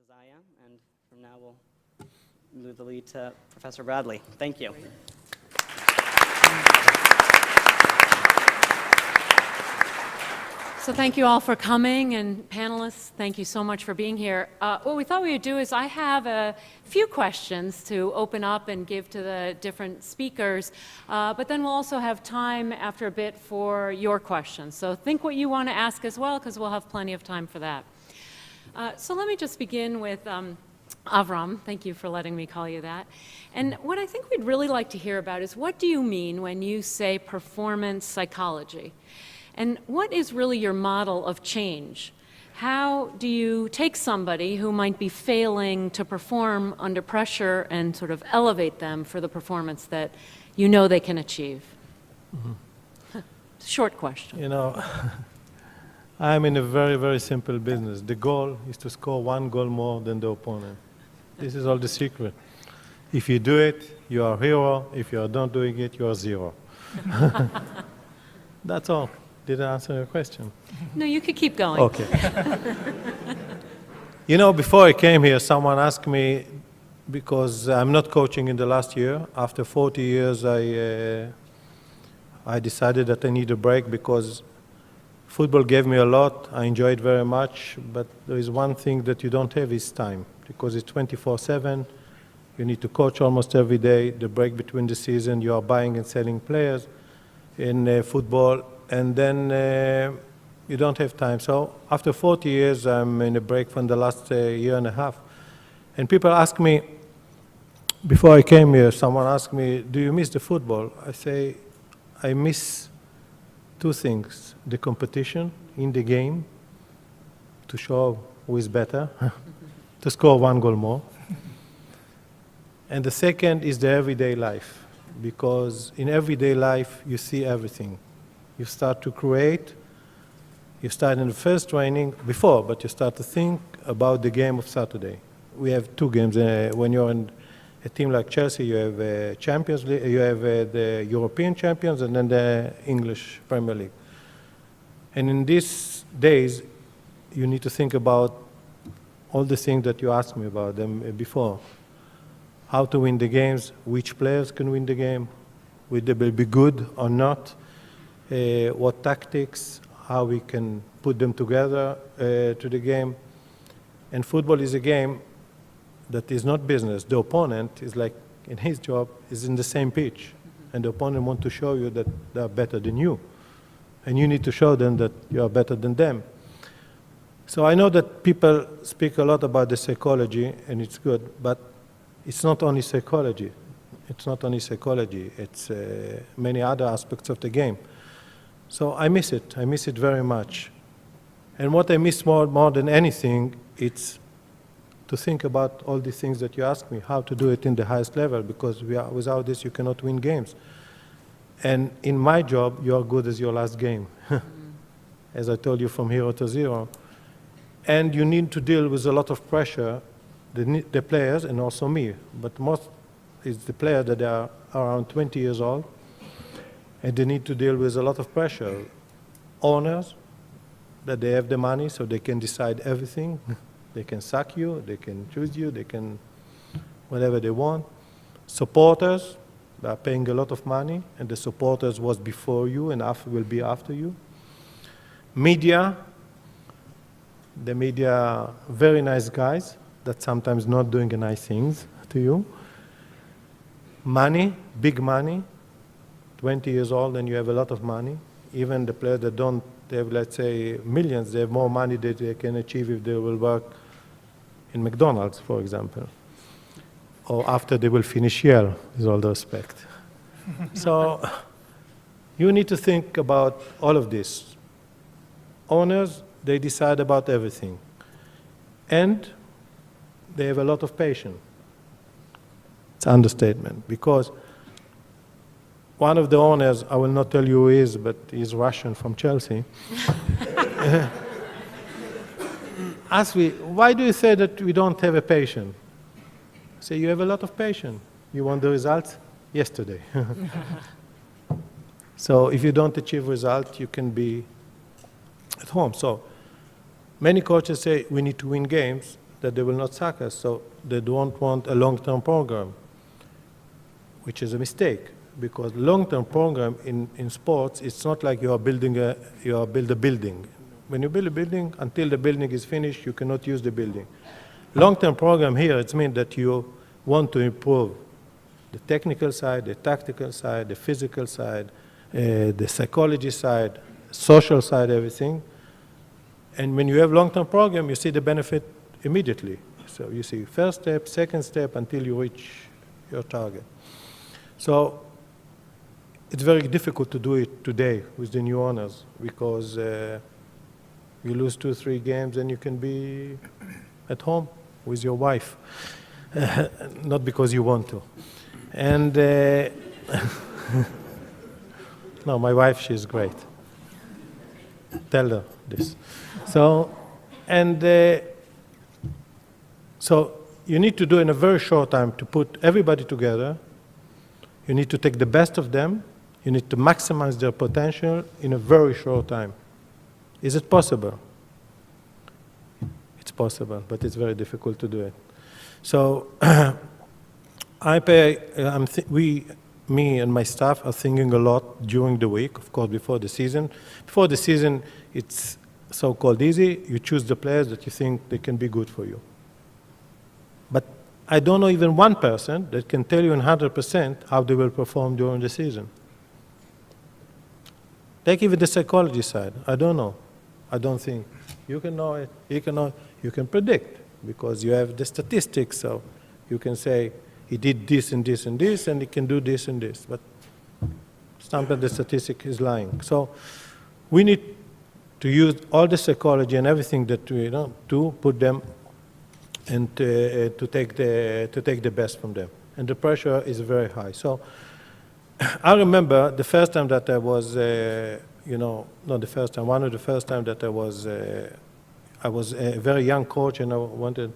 as I am, and from now we'll move the lead to Professor Bradley. Thank you. So thank you all for coming, and panelists, thank you so much for being here. What we thought we would do is I have a few questions to open up and give to the different speakers, but then we'll also have time after a bit for your questions. So think what you want to ask as well, because we'll have plenty of time for that. So let me just begin with Avram. Thank you for letting me call you that. And what I think we'd really like to hear about is, what do you mean when you say performance psychology? And what is really your model of change? How do you take somebody who might be failing to perform under pressure and sort of elevate them for the performance that you know they can achieve? Mm-hmm. Short question. You know, I'm in a very, very simple business. The goal is to score one goal more than the opponent. This is all the secret. If you do it, you are a hero. If you are not doing it, you are zero. That's all. Did I answer your question? No, you could keep going. Okay. You know, before I came here, someone asked me, because I'm not coaching in the last year. After 40 years, I decided that I need a break because football gave me a lot. I enjoy it very much, but there is one thing that you don't have is time, because it's 24/7. You need to coach almost every day. The break between the season, you are buying and selling players in football. And then you don't have time. So after 40 years, I'm in a break from the last year and a half. And people ask me, before I came here, someone asked me, do you miss the football? I say, I miss two things: the competition in the game, to show who is better, to score one goal more. And the second is the everyday life, because in everyday life, you see everything. You start to create, you start in the first training before, but you start to think about the game of Saturday. We have two games. When you're in a team like Chelsea, you have Champions League, you have the European champions, and then the English Premier League. And in these days, you need to think about all the things that you asked me about them before. How to win the games, which players can win the game, whether they will be good or not. What tactics, how we can put them together to the game. And football is a game that is not business. The opponent is like, in his job, is in the same pitch. And the opponent wants to show you that they are better than you. And you need to show them that you are better than them. So I know that people speak a lot about the psychology, and it's good, but it's not only psychology. It's not only psychology. It's many other aspects of the game. So I miss it. I miss it very much. And what I miss more than anything, it's to think about all these things that you ask me, how to do it in the highest level, because without this you cannot win games. And in my job, you are good as your last game. As I told you, from hero to zero. And you need to deal with a lot of pressure, the players and also me. But most is the players that are around 20 years old. And they need to deal with a lot of pressure. Owners, that they have the money so they can decide everything. They can sack you, they can choose you, they can whatever they want. Supporters, they are paying a lot of money, and the supporters was before you and will be after you. Media, the media, very nice guys that sometimes not doing nice things to you. Money, big money. 20 years old and you have a lot of money. Even the players that don't have, let's say, millions, they have more money that they can achieve if they will work in McDonald's, for example. Or after they will finish Yale, with all the respect. So you need to think about all of this. Owners, they decide about everything. And they have a lot of patience. It's an understatement, because one of the owners, I will not tell you who he is, but he's Russian from Chelsea, asked me, why do you say that we don't have a patient? I say, you have a lot of patience. You want the results? Yesterday. So if you don't achieve results, you can be at home. So many coaches say we need to win games, that they will not suck us, so they don't want a long-term program, which is a mistake, because long-term program in sports, it's not like you build a building. When you build a building, until the building is finished, you cannot use the building. Long-term program here, it means that you want to improve the technical side, the tactical side, the physical side, the psychology side, social side, everything. And when you have long-term program, you see the benefit immediately. So you see first step, second step, until you reach your target. So it's very difficult to do it today with the new owners, because you lose 2-3 games and you can be at home with your wife, not because you want to. And no, my wife, she's great. Tell her this. So, so you need to do in a very short time to put everybody together. You need to take the best of them. You need to maximize their potential in a very short time. Is it possible? It's possible, but it's very difficult to do it. So me and my staff are thinking a lot during the week, of course, before the season. Before the season, it's so-called easy. You choose the players that you think they can be good for you. But I don't know even one person that can tell you in 100% how they will perform during the season. Take even the psychology side. I don't know. I don't think. You can know it. You can know it. You can predict, because you have the statistics. So you can say, he did this and this and this, and he can do this and this. But sometimes the statistic is lying. So we need to use all the psychology and everything that we know to put them and to take the best from them. And the pressure is very high. So I remember the first time that I was, not the first time, one of the first time that I was a very young coach, and I wanted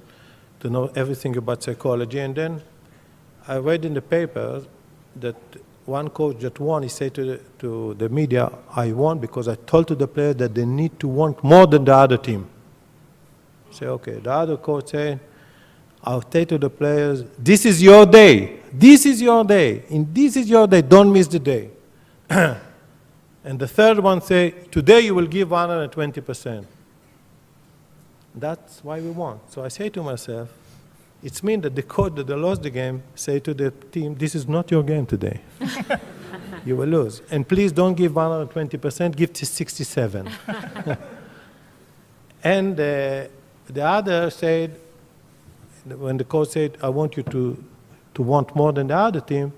to know everything about psychology. And then I read in the paper that one coach that won, he said to the media, I won because I told to the players that they need to want more than the other team. Say, okay, the other coach said, I'll say to the players, this is your day. This is your day. And this is your day. Don't miss the day. And the third one say, today you will give 120%. That's why we won. So I say to myself, it means that the coach that lost the game say to the team, this is not your game today. You will lose. And please don't give 120%, give to 67. And the other said, when the coach said, I want you to want more than the other team,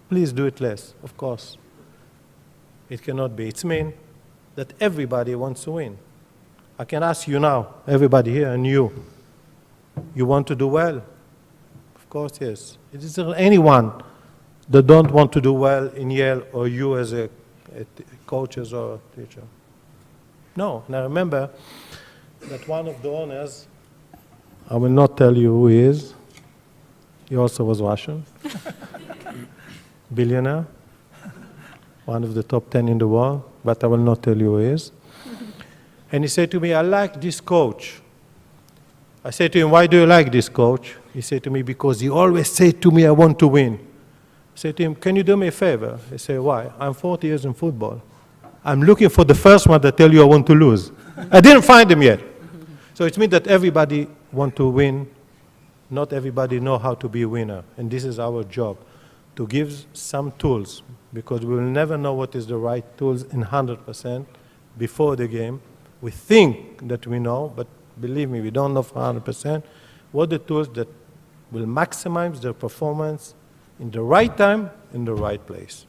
please do it less, of course. It cannot be. It means that everybody wants to win. I can ask you now, everybody here, and you want to do well? Of course, yes. Is there anyone that don't want to do well in Yale, or you as a coaches or a teacher? No. And I remember that one of the owners, I will not tell you who he is. He also was Russian. Billionaire. One of the top 10 in the world, but I will not tell you who he is. And he said to me, I like this coach. I said to him, why do you like this coach? He said to me, because he always said to me, I want to win. I said to him, can you do me a favor? He said, why? I'm 40 years in football. I'm looking for the first one that tell you I want to lose. I didn't find him yet. So it means that everybody want to win. Not everybody know how to be a winner. And this is our job, to give some tools, because we will never know what is the right tools in 100% before the game. We think that we know, but believe me, we don't know for 100% what the tools that will maximize their performance in the right time, in the right place.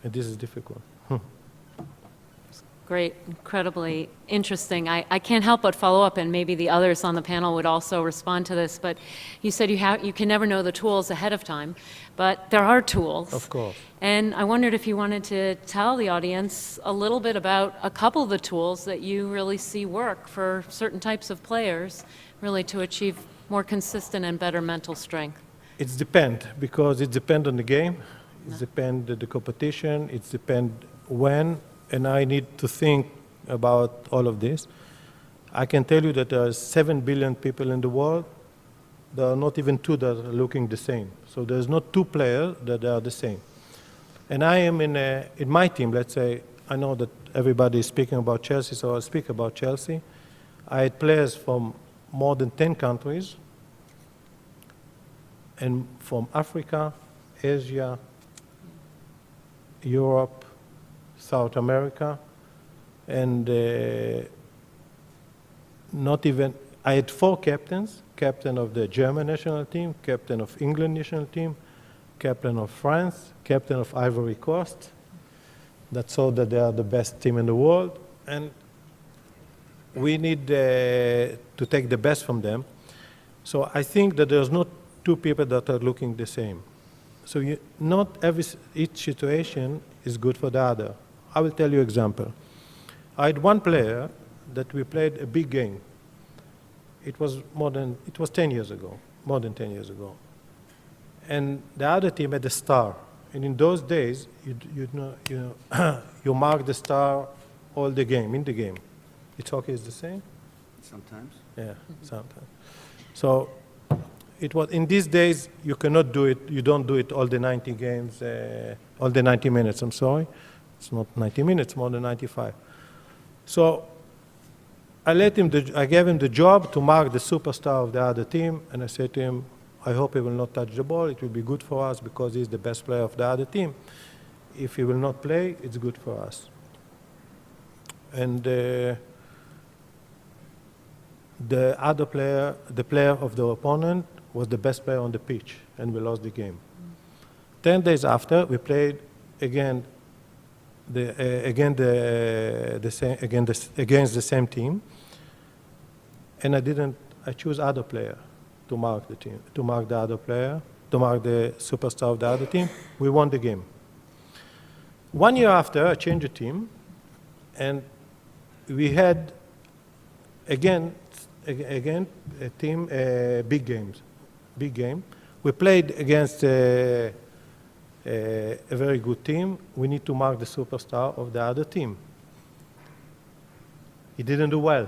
And this is difficult. Great, incredibly interesting. I can't help but follow up, and maybe the others on the panel would also respond to this, but you said you can never know the tools ahead of time, but there are tools. Of course. And I wondered if you wanted to tell the audience a little bit about a couple of the tools that you really see work for certain types of players, really to achieve more consistent and better mental strength. It depends, because it depends on the game, it depends on the competition, it depends when, and I need to think about all of this. I can tell you that there are 7 billion people in the world. There are not even 2 that are looking the same. So there's not 2 players that are the same. And I am in my team, let's say, I know that everybody is speaking about Chelsea, so I'll speak about Chelsea. I had players from more than 10 countries, and from Africa, Asia, Europe, South America, and not even, I had 4 captains, captain of the German national team, captain of England national team, captain of France, captain of Ivory Coast. That's all that they are the best team in the world. And we need to take the best from them. So I think that there's not 2 people that are looking the same. So not each situation is good for the other. I will tell you an example. I had one player that we played a big game. It was 10 years ago, more than 10 years ago. And the other team had a star. And in those days, you mark the star all the game, in the game. It's okay, it's the same? Sometimes. Yeah, sometimes. So it was, in these days, you cannot do it, you don't do it all the 90 games, all the 90 minutes, I'm sorry. It's not 90 minutes, more than 95. So I gave him the job to mark the superstar of the other team, and I said to him, I hope he will not touch the ball. It will be good for us because he's the best player of the other team. If he will not play, it's good for us. And the other player, the player of the opponent, was the best player on the pitch, and we lost the game. 10 days after, we played against the same team, and I chose other player to mark the team, to mark the other player, to mark the superstar of the other team. We won the game. 1 year after, I changed the team, and we had again a team, big game. We played against a very good team. We need to mark the superstar of the other team. He didn't do well.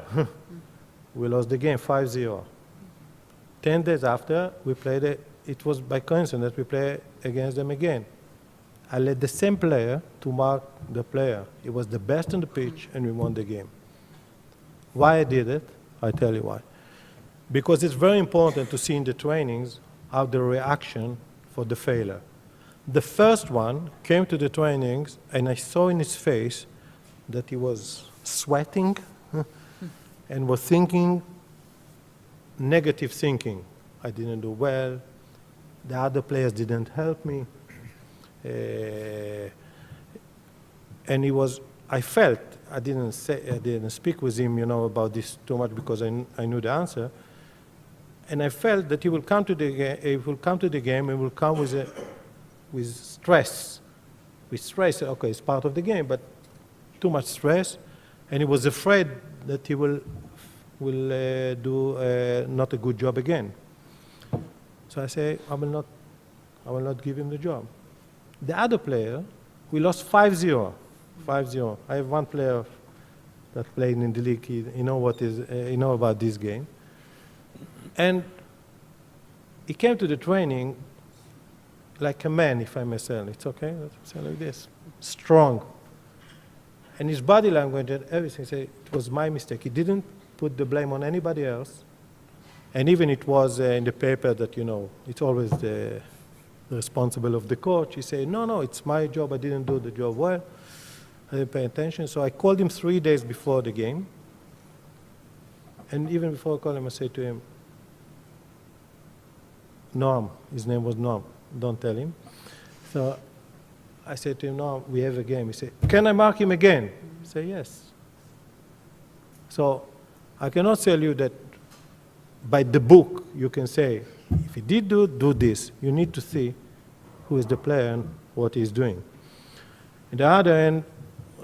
We lost the game 5-0. 10 days after, we played it was by coincidence we played against them again. I let the same player to mark the player. He was the best on the pitch, and we won the game. Why I did it? I tell you why. Because it's very important to see in the trainings how the reaction for the failure. The first one came to the trainings, and I saw in his face that he was sweating and was thinking negative thinking. I didn't do well. The other players didn't help me. And I felt, I didn't speak with him, about this too much because I knew the answer. And I felt that he will come to the game and will come with stress. With stress, okay, it's part of the game, but too much stress. And he was afraid that he will do not a good job again. So I say, I will not give him the job. The other player, we lost 5-0. 5-0. I have one player that played in the league. He know about this game. And he came to the training like a man, if I may say. It's okay, let's say like this. Strong. And his body language and everything say it was my mistake. He didn't put the blame on anybody else. And even it was in the paper that, it's always the responsible of the coach. He said, no, it's my job. I didn't do the job well. I didn't pay attention. So I called him 3 days before the game. And even before I called him, I said to him, Noam, his name was Noam, don't tell him. So I said to him, no, we have a game. He said, can I mark him again? I said, yes. So I cannot tell you that by the book you can say, if he did do this, you need to see who is the player and what he's doing. On the other end,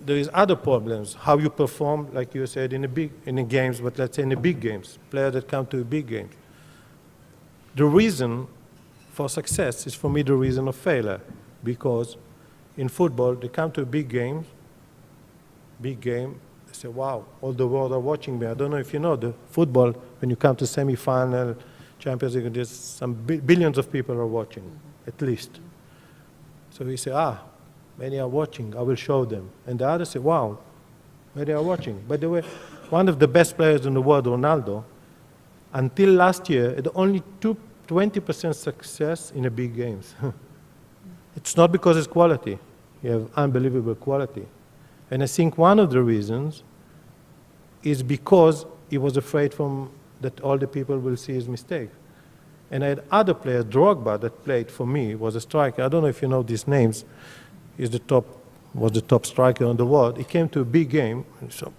there is other problems, how you perform, like you said, in the games, but let's say in the big games, players that come to a big game. The reason for success is, for me, the reason of failure, because in football, they come to a big game, They say, wow, all the world are watching me. I don't know if you know, the football, when you come to semi-final, Champions League, there's some billions of people are watching, at least. So we say, many are watching, I will show them. And the others say, wow, many are watching. By the way, one of the best players in the world, Ronaldo, until last year, it only took 20% success in the big games. It's not because it's quality. You have unbelievable quality. And I think one of the reasons is because he was afraid that all the people will see his mistake. And I had other players, Drogba, that played for me, was a striker. I don't know if you know these names. Was the top striker in the world. He came to a big game, and so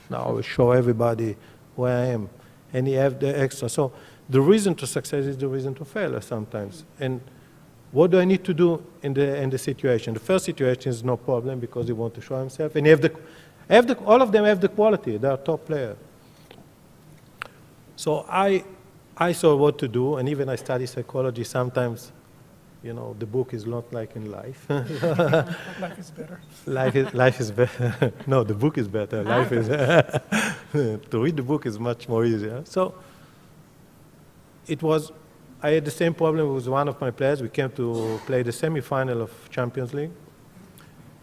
now I will show everybody where I am. And he have the extra. So the reason to success is the reason to failure sometimes. And what do I need to do in the situation? The first situation is no problem because he wants to show himself. And all of them have the quality. They are top players. So I saw what to do, and even I study psychology. Sometimes, you know, the book is not like in life. Life is better. Life is better. No, the book is better. Life is to read the book is much more easier. So I had the same problem with one of my players. We came to play the semi-final of Champions League.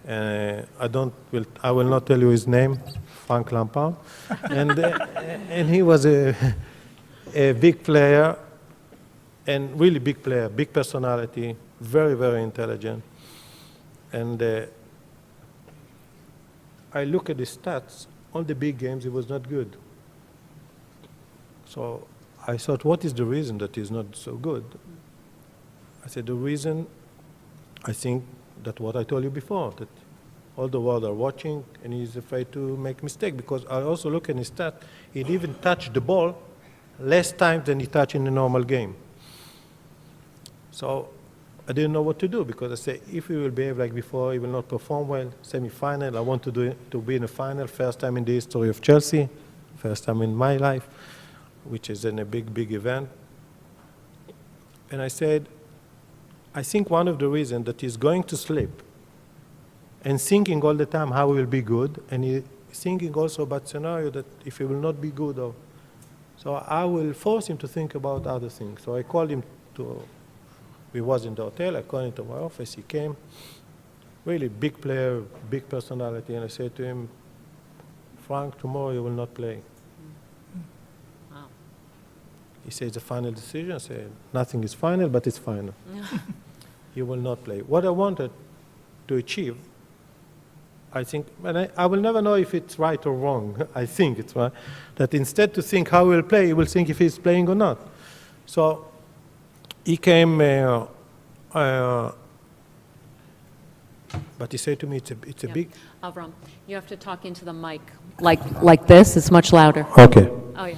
I will not tell you his name, Frank Lampard. And he was a big player, and really big player, big personality, very, very intelligent. And I look at his stats. On the big games, he was not good. So I thought, what is the reason that he's not so good? I said, the reason, I think, that what I told you before, that all the world are watching, and he's afraid to make mistake. Because I also look at his stat, he'd even touch the ball less times than he touched in a normal game. So I didn't know what to do, because I said, if he will behave like before, he will not perform well. Semi-final, I want to be in a final, first time in the history of Chelsea, first time in my life, which is in a big, big event. And I said, I think one of the reasons that he's going to sleep and thinking all the time how he will be good, and he's thinking also about scenario that if he will not be good, so I will force him to think about other things. So I called him we was in the hotel, I called him to my office, he came, really big player, big personality, and I said to him, Frank, tomorrow you will not play. Wow. He said, it's a final decision. I said, nothing is final, but it's final. You will not play. What I wanted to achieve, I think, and I will never know if it's right or wrong. I think it's right. That instead to think how he will play, he will think if he's playing or not. So he came, but he said to me, it's a big... Avram, you have to talk into the mic like this. It's much louder. Okay. Oh, yeah.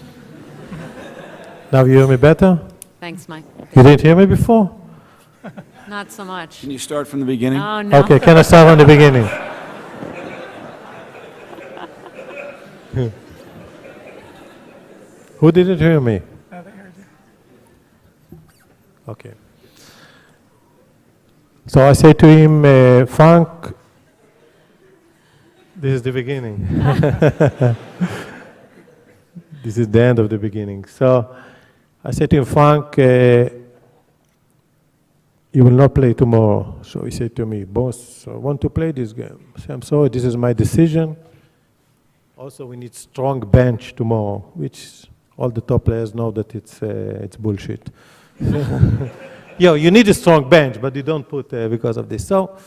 Now you hear me better? Thanks, Mike. You didn't hear me before? Not so much. Can you start from the beginning? Oh, no. Okay, can I start from the beginning? Who didn't hear me? Now they heard you. Okay. So I say to him, Frank, this is the beginning. This is the end of the beginning. So I said to him, Frank, you will not play tomorrow. So he said to me, boss, I want to play this game. I said, I'm sorry, this is my decision. Also, we need strong bench tomorrow, which all the top players know that it's bullshit. You need a strong bench, but you don't put because of this. So,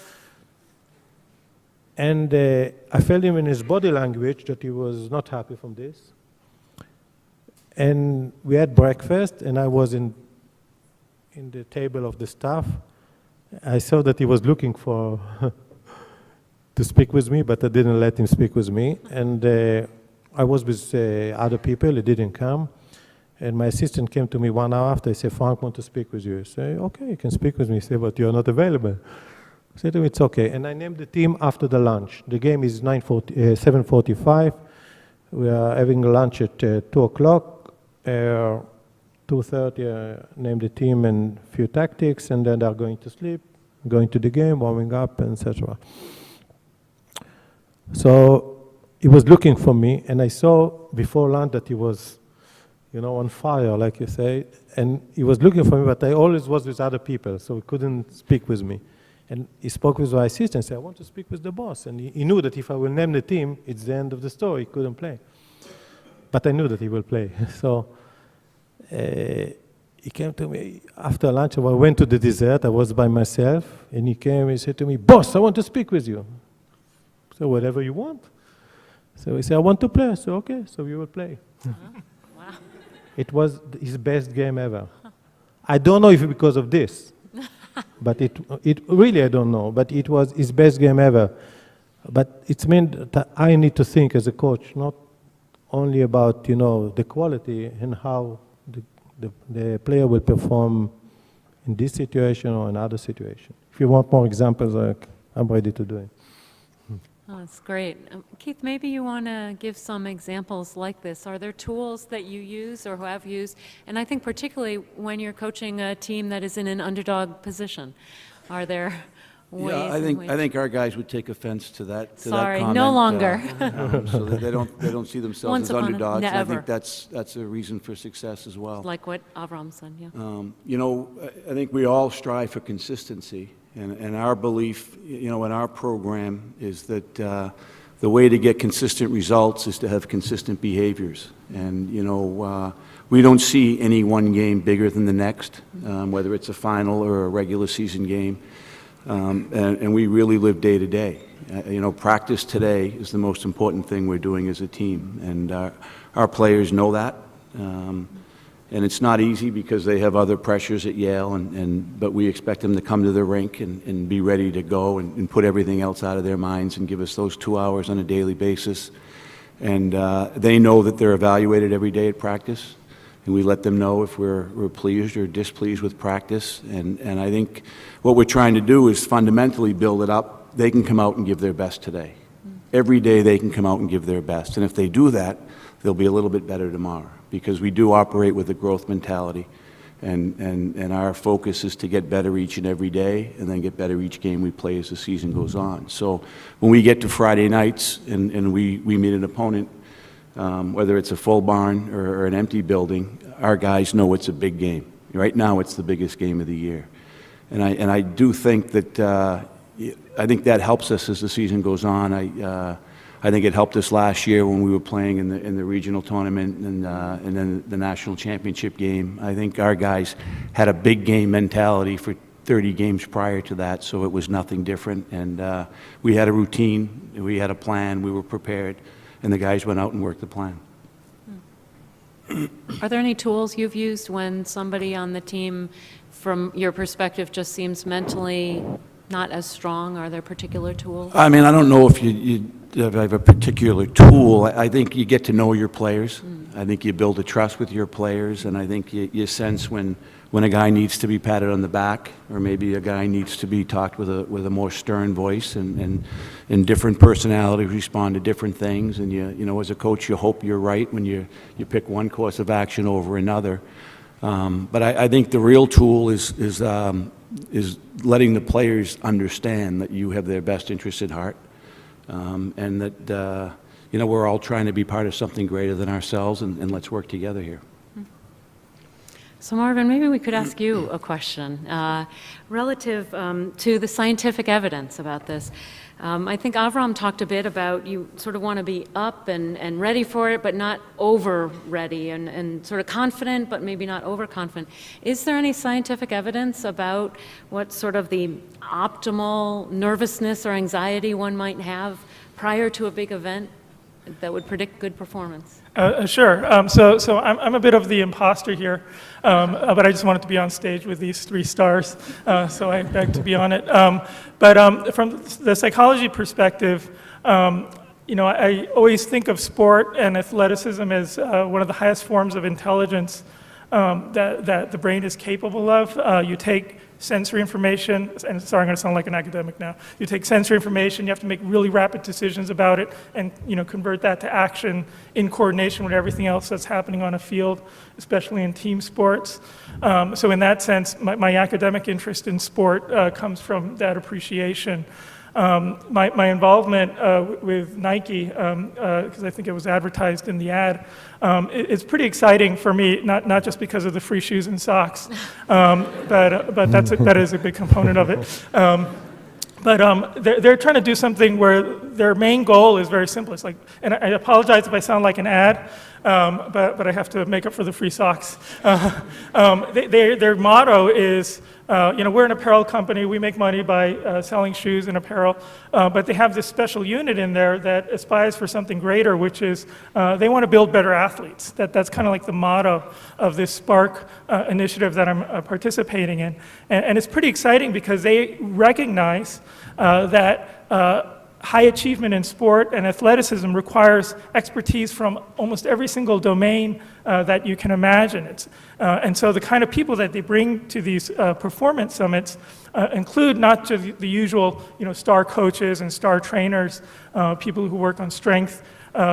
and I felt him in his body language that he was not happy from this. And we had breakfast, and I was in the table of the staff. I saw that he was looking for to speak with me, but I didn't let him speak with me. And I was with other people, he didn't come. And my assistant came to me 1 hour after. He said, Frank wants to speak with you. I say, okay, you can speak with me. He said, but you're not available. I said to him, it's okay. And I named the team after the lunch. The game is 7:45. We are having lunch at 2 o'clock. 2:30, name the team and a few tactics, and then they're going to sleep, going to the game, warming up, etc. So he was looking for me, and I saw before lunch that he was, on fire, like you say, and he was looking for me, but I always was with other people, so he couldn't speak with me. And he spoke with my assistant and said, I want to speak with the boss. And he knew that if I will name the team, it's the end of the story. He couldn't play. But I knew that he will play. So he came to me after lunch. I went to the dessert. I was by myself. And he came and he said to me, boss, I want to speak with you. So whatever you want. So he said, I want to play. So okay, so we will play. Wow. It was his best game ever. I don't know if because of this. But it really, I don't know, but it was his best game ever. But it's meant that I need to think as a coach, not only about, the quality and how the player will perform in this situation or in other situation. If you want more examples, I'm ready to do it. Oh, that's great. Keith, maybe you want to give some examples like this. Are there tools that you use or have used? And I think particularly when you're coaching a team that is in an underdog position, are there ways? Yeah, I think our guys would take offense to that. Sorry, that comment, no longer. So that they don't see themselves Once as upon a- underdogs. And I never. think that's a reason for success as well. Like what Avram said, yeah. I think we all strive for consistency. And our belief, in our program is that the way to get consistent results is to have consistent behaviors. And, we don't see any one game bigger than the next, whether it's a final or a regular season game. And we really live day to day. Practice today is the most important thing we're doing as a team. And our players know that. And it's not easy because they have other pressures at Yale, but we expect them to come to the rink and be ready to go and put everything else out of their minds and give us those 2 hours on a daily basis. And they know that they're evaluated every day at practice, and we let them know if we're pleased or displeased with practice. And I think what we're trying to do is fundamentally build it up. They can come out and give their best today. Every day they can come out and give their best. And if they do that, they'll be a little bit better tomorrow, because we do operate with a growth mentality, and our focus is to get better each and every day and then get better each game we play as the season goes on. So when we get to Friday nights and we meet an opponent, whether it's a full barn or an empty building, our guys know it's a big game. Right now it's the biggest game of the year. And I do think that I think that helps us as the season goes on. I think it helped us last year when we were playing in the regional tournament and then the national championship game. I think our guys had a big game mentality for 30 games prior to that, so it was nothing different. And we had a routine, we had a plan, we were prepared, and the guys went out and worked the plan. Are there any tools you've used when somebody on the team, from your perspective, just seems mentally not as strong? Are there particular tools? I mean, I don't know if you have a particular tool. I think you get to know your players. I think you build a trust with your players, and I think you sense when a guy needs to be patted on the back, or maybe a guy needs to be talked with a more stern voice, and different personalities respond to different things. And as a coach, you hope you're right when you pick one course of action over another. But I think the real tool is letting the players understand that you have their best interests at heart, and that we're all trying to be part of something greater than ourselves, and let's work together here. So Marvin, maybe we could ask you a question relative to the scientific evidence about this. I think Avram talked a bit about you sort of want to be up and ready for it, but not over-ready, and sort of confident, but maybe not overconfident. Is there any scientific evidence about what sort of the optimal nervousness or anxiety one might have prior to a big event that would predict good performance? Sure. So I'm a bit of the imposter here, but I just wanted to be on stage with these 3 stars, so I beg to be on it. But from the psychology perspective, I always think of sport and athleticism as one of the highest forms of intelligence that the brain is capable of. You take sensory information, and sorry, I'm going to sound like an academic now. You take sensory information, you have to make really rapid decisions about it, and convert that to action in coordination with everything else that's happening on a field, especially in team sports. So in that sense, my academic interest in sport comes from that appreciation. My involvement with Nike, because I think it was advertised in the ad, it's pretty exciting for me, not just because of the free shoes and socks, but that is a big component of it. They're trying to do something where their main goal is very simple. It's like, and I apologize if I sound like an ad, but I have to make up for the free socks. Their motto is, we're an apparel company. We make money by selling shoes and apparel, but they have this special unit in there that aspires for something greater, which is they want to build better athletes. That's kind of like the motto of this Spark initiative that I'm participating in. And it's pretty exciting because they recognize that high achievement in sport and athleticism requires expertise from almost every single domain that you can imagine. And so the kind of people that they bring to these performance summits include not just the usual, star coaches and star trainers, people who work on strength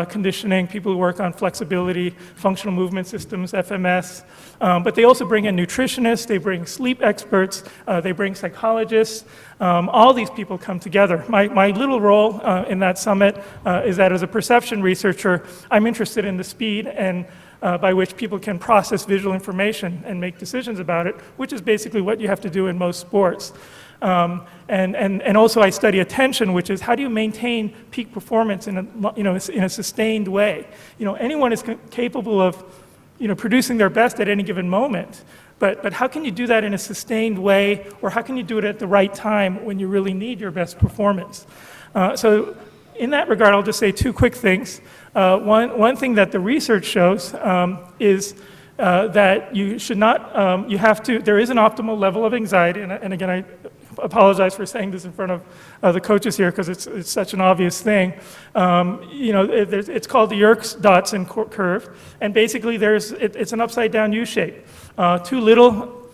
conditioning, people who work on flexibility, functional movement systems, FMS, but they also bring in nutritionists, they bring sleep experts, they bring psychologists. All these people come together. My little role in that summit is that as a perception researcher, I'm interested in the speed and by which people can process visual information and make decisions about it, which is basically what you have to do in most sports. And also I study attention, which is how do you maintain peak performance in a sustained way. Anyone is capable of producing their best at any given moment, but how can you do that in a sustained way, or how can you do it at the right time when you really need your best performance? So in that regard, I'll just say two quick things. One thing that the research shows is that you should not, there is an optimal level of anxiety, and again, I apologize for saying this in front of the coaches here because it's such an obvious thing. It's called the Yerkes-Dodson curve, and basically it's an upside down U shape. Too little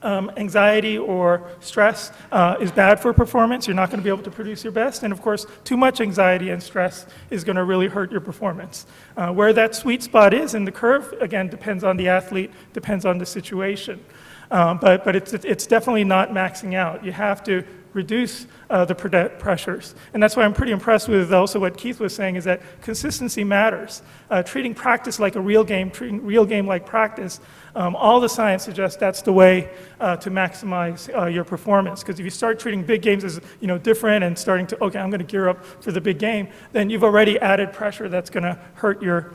anxiety or stress is bad for performance. You're not going to be able to produce your best, and of course, too much anxiety and stress is going to really hurt your performance. Where that sweet spot is in the curve, again, depends on the athlete, depends on the situation. But it's definitely not maxing out. You have to reduce the pressures. And that's why I'm pretty impressed with also what Keith was saying is that consistency matters. Treating practice like a real game, treating real game like practice, all the science suggests that's the way to maximize your performance. Because if you start treating big games as different and starting to, okay, I'm going to gear up for the big game, then you've already added pressure that's going to hurt your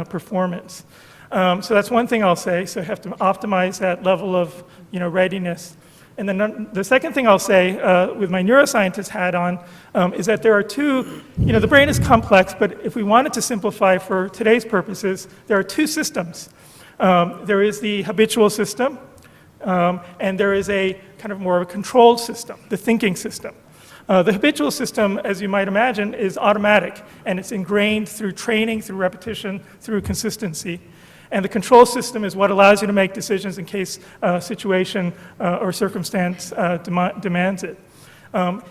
performance. So that's one thing I'll say. So you have to optimize that level of readiness. And then the second thing I'll say with my neuroscientist hat on is that there are two, the brain is complex, but if we wanted to simplify for today's purposes, there are two systems. There is the habitual system, and there is a kind of more of a controlled system, the thinking system. The habitual system, as you might imagine, is automatic, and it's ingrained through training, through repetition, through consistency. And the control system is what allows you to make decisions in case a situation or circumstance demands it.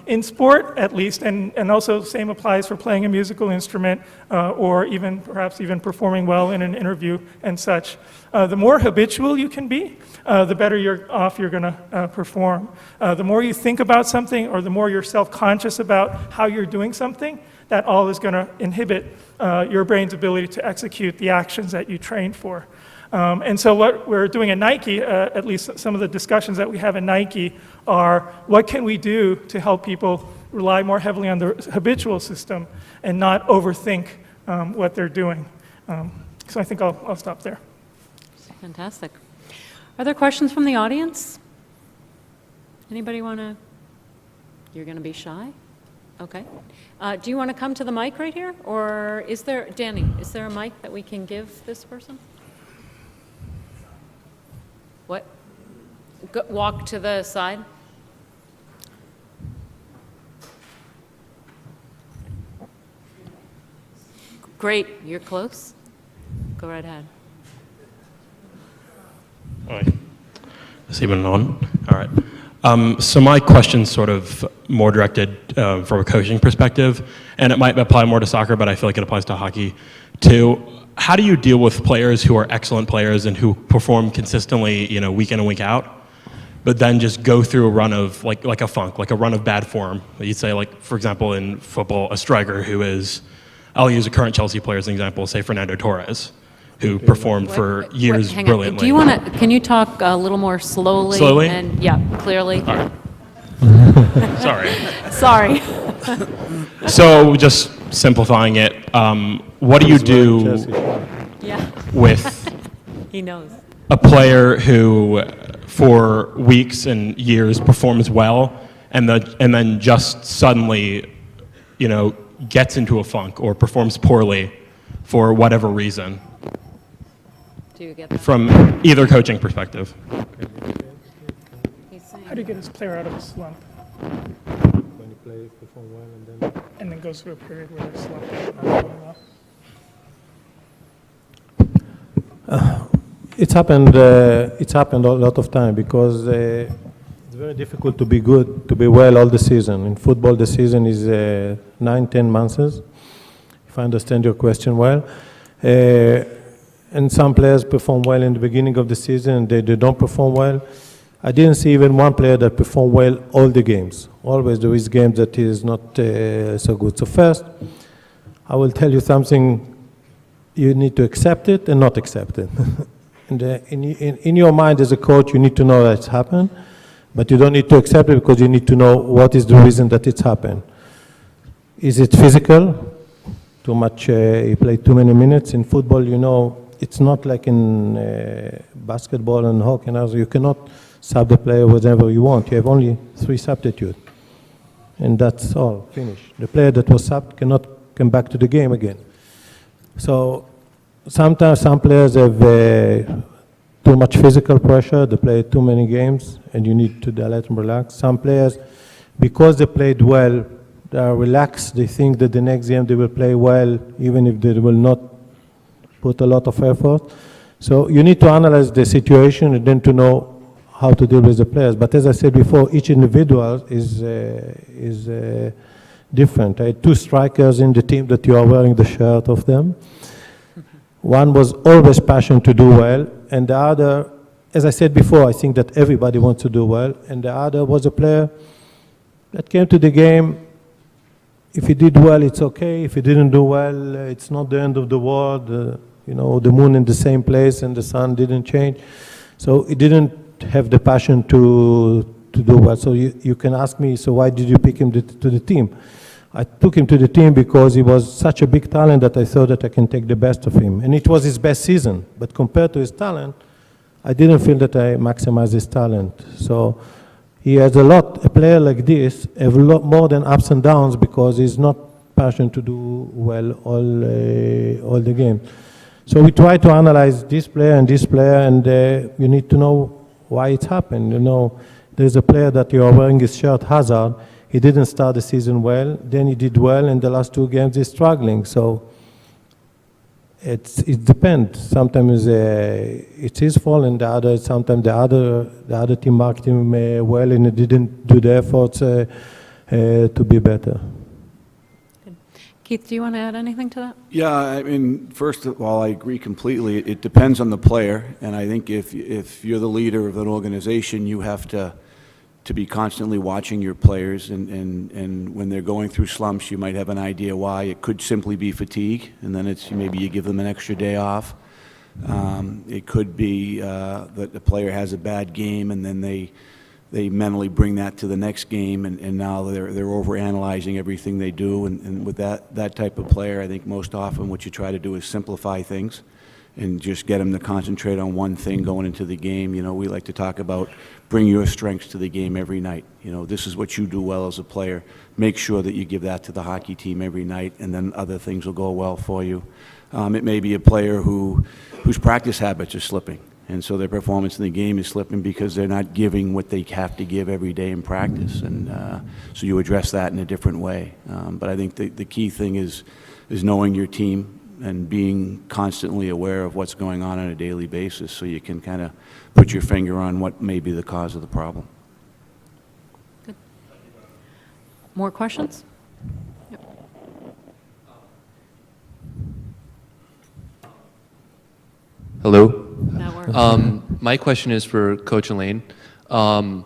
In sport, at least, and also same applies for playing a musical instrument or even perhaps even performing well in an interview and such. The more habitual you can be, the better you're going to perform. The more you think about something or the more you're self-conscious about how you're doing something, that all is going to inhibit your brain's ability to execute the actions that you trained for. And so what we're doing at Nike, at least some of the discussions that we have at Nike are, what can we do to help people rely more heavily on the habitual system and not overthink what they're doing? So I think I'll stop there. Fantastic. Are there questions from the audience? Anybody want to? You're going to be shy? Okay. Do you want to come to the mic right here? Or is there, Danny, is there a mic that we can give this person? What? Walk to the side. Great, you're close. Go right ahead. Hi. Is even on? All right. So my question's sort of more directed from a coaching perspective, and it might apply more to soccer, but I feel like it applies to hockey too. How do you deal with players who are excellent players and who perform consistently, week in and week out, but then just go through a run of like a funk, like a run of bad form. You'd say, like, for example, in football, a striker who is, I'll use a current Chelsea player as an example, say Fernando Torres, who performed for years Hang on. brilliantly. Do you want to, can you talk a little more slowly? Slowly? And, yeah, clearly. All right. Sorry. Sorry. So just simplifying it, what do you do Yeah, with he knows. a player who for weeks and years performs well and then just suddenly, gets into a funk or performs poorly for whatever reason Do you get that? from either coaching perspective? He's saying- How do you get his player out of a slump When you play, perform well, and then goes through a period where they're slumping and not doing well? It's happened a lot of time because it's very difficult to be good, to be well all the season. In football, the season is 9-10 months, if I understand your question well. And some players perform well in the beginning of the season and they don't perform well. I didn't see even one player that performed well all the games. Always there is games that is not so good. So first, I will tell you something, you need to accept it and not accept it. In your mind as a coach, you need to know that it's happened, but you don't need to accept it because you need to know what is the reason that it's happened. Is it physical? Too much, he played too many minutes. In football, it's not like in basketball and hockey and others. You cannot sub the player whenever you want. You have only 3 substitutes. And that's all, finished. The player that was subbed cannot come back to the game again. So sometimes some players have too much physical pressure, they play too many games, and you need to let them relax. Some players, because they played well, they are relaxed, they think that the next game they will play well, even if they will not put a lot of effort. So you need to analyze the situation and then to know how to deal with the players. But as I said before, each individual is different. I had 2 strikers in the team that you are wearing the shirt of them. One was always passionate to do well, and the other, as I said before, I think that everybody wants to do well, and the other was a player that came to the game. If he did well, it's okay. If he didn't do well, it's not the end of the world. The moon in the same place and the sun didn't change. So he didn't have the passion to do well. So you can ask me, so why did you pick him to the team? I took him to the team because he was such a big talent that I thought that I can take the best of him. And it was his best season. But compared to his talent, I didn't feel that I maximized his talent. So he has a player like this, have a lot more than ups and downs because he's not passionate to do well all the game. So we try to analyze this player, and you need to know why it happened. There's a player that you are wearing his shirt, Hazard. He didn't start the season well. Then he did well, and the last 2 games he's struggling. So it depends. Sometimes it's his fault, and sometimes the other team marked him well, and he didn't do the efforts to be better. Keith, do you want to add anything to that? Yeah, I mean, first of all, I agree completely. It depends on the player, and I think if you're the leader of an organization, you have to be constantly watching your players, and when they're going through slumps, you might have an idea why. It could simply be fatigue, and then maybe you give them an extra day off. It could be that the player has a bad game, and then they mentally bring that to the next game, and now they're overanalyzing everything they do. And with that type of player, I think most often what you try to do is simplify things and just get them to concentrate on one thing going into the game. We like to talk about bring your strengths to the game every night. This is what you do well as a player. Make sure that you give that to the hockey team every night, and then other things will go well for you. It may be a player whose practice habits are slipping, and so their performance in the game is slipping because they're not giving what they have to give every day in practice, and so you address that in a different way. But I think the key thing is knowing your team and being constantly aware of what's going on a daily basis, so you can kind of put your finger on what may be the cause of the problem. Good. More questions? Yep. Hello. That works. My question is for Coach Allain. Master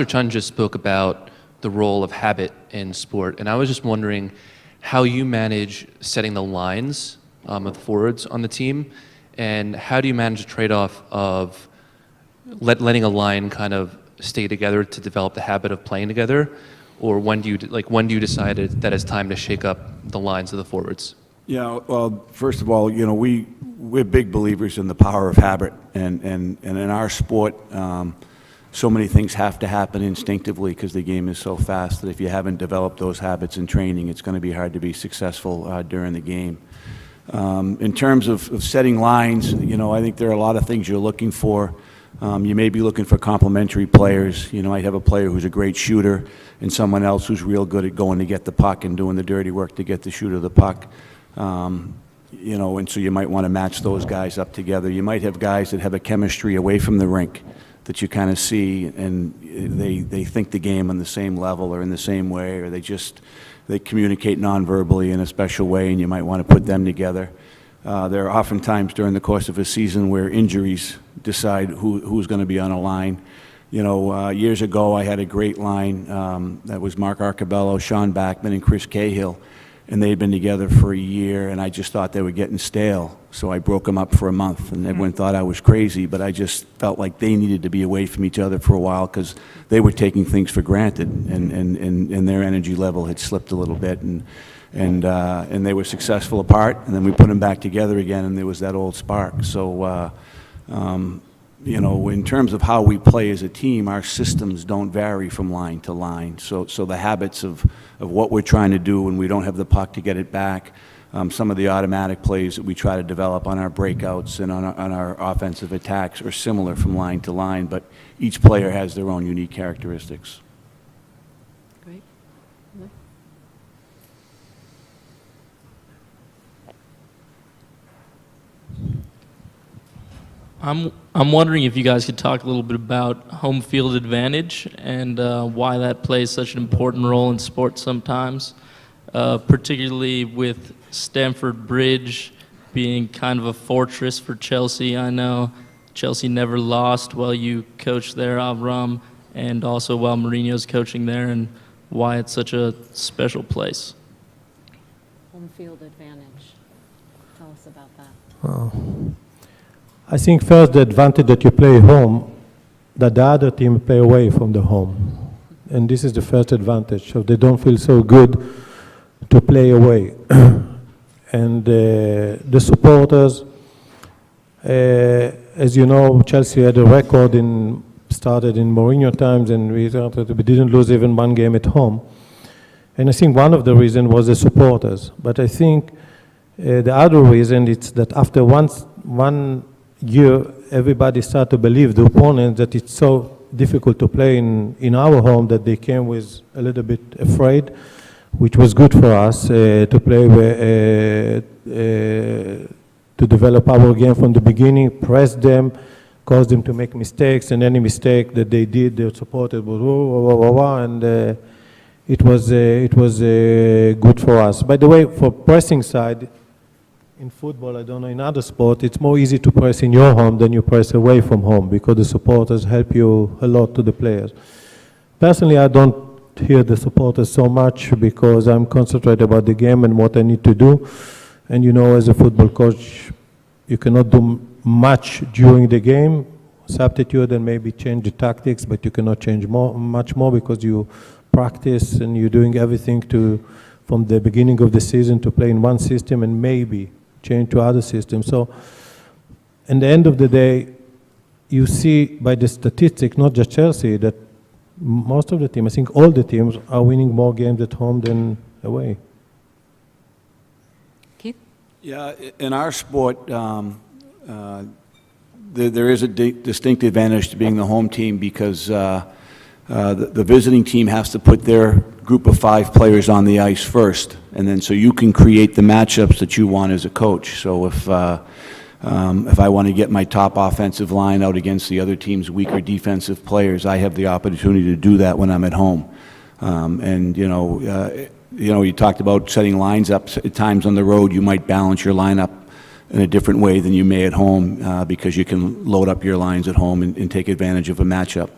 Chen just spoke about the role of habit in sport, and I was just wondering how you manage setting the lines of the forwards on the team, and how do you manage the trade-off of letting a line kind of stay together to develop the habit of playing together, or when do you decide that it's time to shake up the lines of the forwards? Yeah, well, first of all, we're big believers in the power of habit, and in our sport, so many things have to happen instinctively because the game is so fast that if you haven't developed those habits in training, it's going to be hard to be successful during the game. In terms of setting lines, I think there are a lot of things you're looking for. You may be looking for complementary players. I have a player who's a great shooter and someone else who's real good at going to get the puck and doing the dirty work to get the shooter the puck. And so you might want to match those guys up together. You might have guys that have a chemistry away from the rink that you kind of see, and they think the game on the same level or in the same way, or they communicate non-verbally in a special way, and you might want to put them together. There are often times during the course of a season where injuries decide who's going to be on a line. Years ago I had a great line that was Mark Arcabello, Sean Backman, and Chris Cahill, and they'd been together for a year, and I just thought they were getting stale, so I broke them up for a month, and everyone thought I was crazy, but I just felt like they needed to be away from each other for a while because they were taking things for granted, and their energy level had slipped a little bit, and they were successful apart, and then we put them back together again, and there was that old spark. So, in terms of how we play as a team, our systems don't vary from line to line. So the habits of what we're trying to do when we don't have the puck to get it back, some of the automatic plays that we try to develop on our breakouts and on our offensive attacks are similar from line to line, but each player has their own unique characteristics. Great. I'm wondering if you guys could talk a little bit about home field advantage and why that plays such an important role in sports sometimes, particularly with Stamford Bridge being kind of a fortress for Chelsea. I know Chelsea never lost while you coached there, Avram, and also while Mourinho's coaching there, and why it's such a special place. Home field advantage. Tell us about that. Oh. I think first the advantage that you play home, that the other team play away from the home. And this is the first advantage. So they don't feel so good to play away. And the supporters, as you know, Chelsea had a record started in Mourinho times, and we didn't lose even one game at home. And I think one of the reasons was the supporters. But I think the other reason is that after one year, everybody started to believe, the opponent, that it's so difficult to play in our home that they came with a little bit afraid, which was good for us to play, to develop our game from the beginning, press them, cause them to make mistakes, and any mistake that they did, their supporters would and it was good for us. By the way, for pressing side, in football, I don't know, in other sports, it's more easy to press in your home than you press away from home because the supporters help you a lot to the players. Personally, I don't hear the supporters so much because I'm concentrated about the game and what I need to do. And as a football coach, you cannot do much during the game, substitute and maybe change the tactics, but you cannot change much more because you practice and you're doing everything from the beginning of the season to play in one system and maybe change to other systems. So, in the end of the day, you see by the statistics, not just Chelsea, that most of the teams, I think all the teams, are winning more games at home than away. Keith? Yeah, in our sport, there is a distinct advantage to being the home team because the visiting team has to put their group of 5 players on the ice first, and then so you can create the matchups that you want as a coach. So if I want to get my top offensive line out against the other team's weaker defensive players, I have the opportunity to do that when I'm at home. And you talked about setting lines up. At times on the road, you might balance your lineup in a different way than you may at home because you can load up your lines at home and take advantage of a matchup.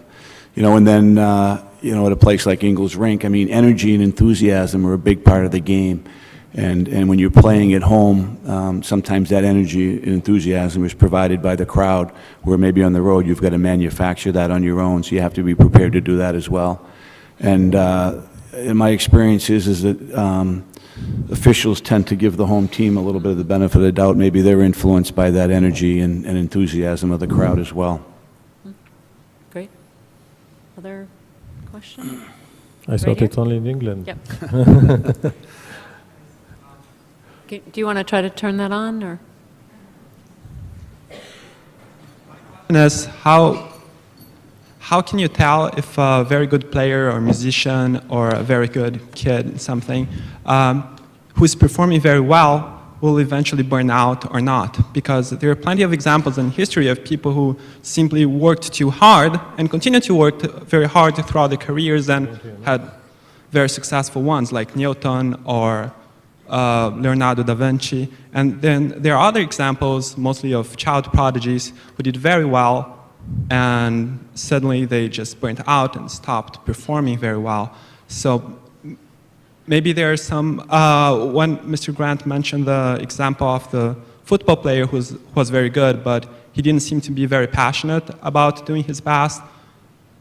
And then, at a place like Ingles Rink, I mean, energy and enthusiasm are a big part of the game. And when you're playing at home, sometimes that energy and enthusiasm is provided by the crowd, where maybe on the road you've got to manufacture that on your own, so you have to be prepared to do that as well. And in my experience is that officials tend to give the home team a little bit of the benefit of the doubt. Maybe they're influenced by that energy and enthusiasm of the crowd as well. Great. Other question? I thought here? it's only in England. Yep. Do you want to try to turn that on, or? Is how can you tell if a very good player or musician or a very good kid in something who is performing very well will eventually burn out or not? Because there are plenty of examples in history of people who simply worked too hard and continue to work very hard throughout their careers and had very successful ones, like Newton or Leonardo da Vinci. And then there are other examples, mostly of child prodigies, who did very well and suddenly they just burnt out and stopped performing very well. So maybe there are some, when Mr. Grant mentioned the example of the football player who was very good, but he didn't seem to be very passionate about doing his best,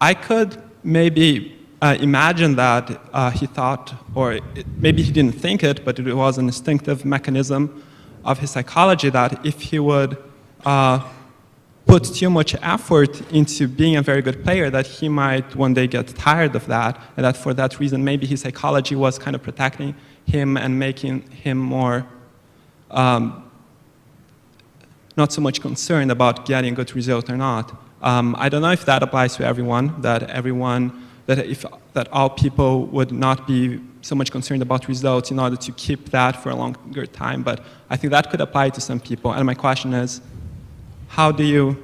I could maybe imagine that he thought, or maybe he didn't think it, but it was an instinctive mechanism of his psychology that if he would put too much effort into being a very good player, that he might one day get tired of that, and that for that reason maybe his psychology was kind of protecting him and making him more not so much concerned about getting a good result or not. I don't know if that applies to everyone, that all people would not be so much concerned about results in order to keep that for a longer time, but I think that could apply to some people. And my question is, how do you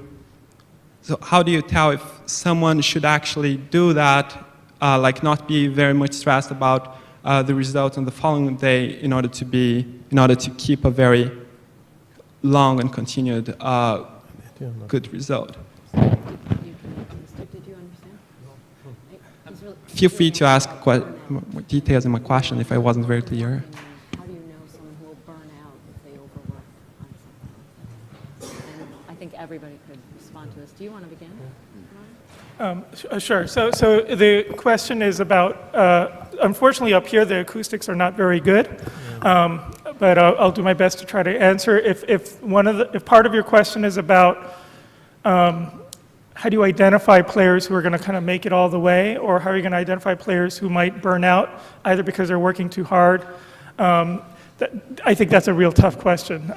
tell if someone should actually do that, like not be very much stressed about the result on the following day in order to keep a very long and continued good result? Did you understand? Feel free to ask more details in my question if I wasn't very clear. How do you know someone will burn out if they overwork on something? And I think everybody could respond to this. Do you want to begin? Sure. So the question is about, unfortunately up here the acoustics are not very good, but I'll do my best to try to answer. If part of your question is about how do you identify players who are going to kind of make it all the way, or how are you going to identify players who might burn out either because they're working too hard? I think that's a real tough question.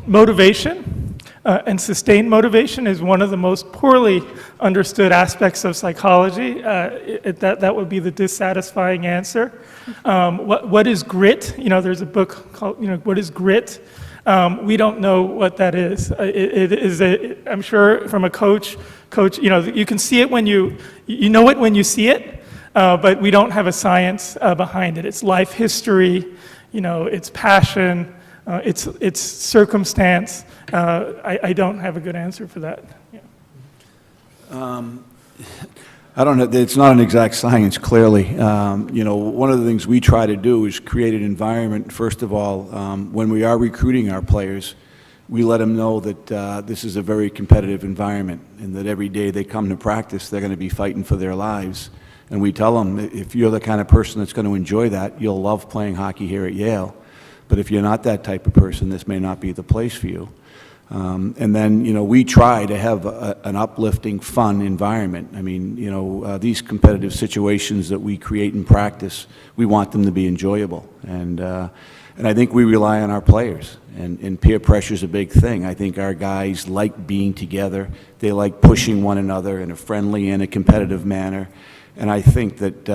Motivation and sustained motivation is one of the most poorly understood aspects of psychology. That would be the dissatisfying answer. What is grit? There's a book called, What is Grit? We don't know what that is. It is I'm sure from a coach, you can see it when you know it when you see it, but we don't have a science behind it. It's life history, it's passion, it's circumstance. I don't have a good answer for that. Yeah. I don't know, it's not an exact science, clearly. One of the things we try to do is create an environment, first of all, when we are recruiting our players, we let them know that this is a very competitive environment and that every day they come to practice, they're going to be fighting for their lives. And we tell them, if you're the kind of person that's going to enjoy that, you'll love playing hockey here at Yale. But if you're not that type of person, this may not be the place for you. And then, we try to have an uplifting, fun environment. I mean, these competitive situations that we create in practice, we want them to be enjoyable. And I think we rely on our players. And peer pressure is a big thing. I think our guys like being together. They like pushing one another in a friendly and a competitive manner. And I think that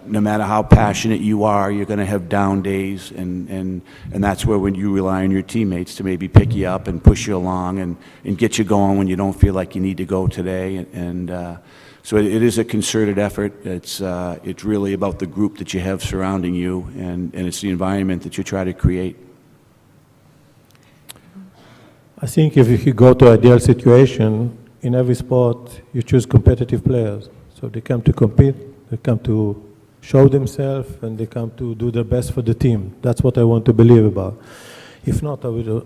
no matter how passionate you are, you're going to have down days, and that's where when you rely on your teammates to maybe pick you up and push you along and get you going when you don't feel like you need to go today. So it is a concerted effort. It's really about the group that you have surrounding you, and it's the environment that you try to create. I think if you go to ideal situation, in every sport, you choose competitive players. So they come to compete, they come to show themselves, and they come to do their best for the team. That's what I want to believe about. If not, I will,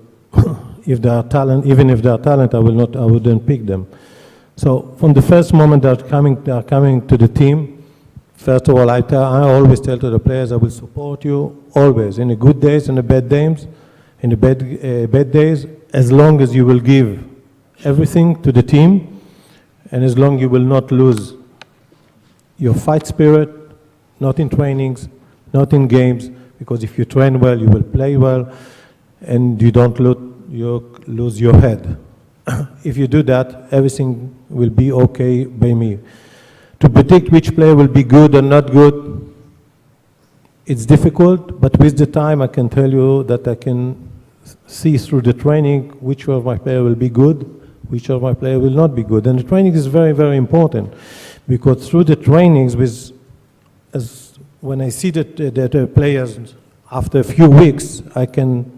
if they are talent, even if they are talent, I wouldn't pick them. So from the first moment they are coming to the team, first of all, I always tell to the players, I will support you always, in the good days and the bad days, in the bad days, as long as you will give everything to the team, and as long as you will not lose your fight spirit, not in trainings, not in games, because if you train well, you will play well, and you don't lose your head. If you do that, everything will be okay by me. To predict which player will be good or not good, it's difficult, but with the time I can tell you that I can see through the training which of my player will be good, which of my player will not be good. And the training is very, very important, because through the trainings, when I see the players after a few weeks, I can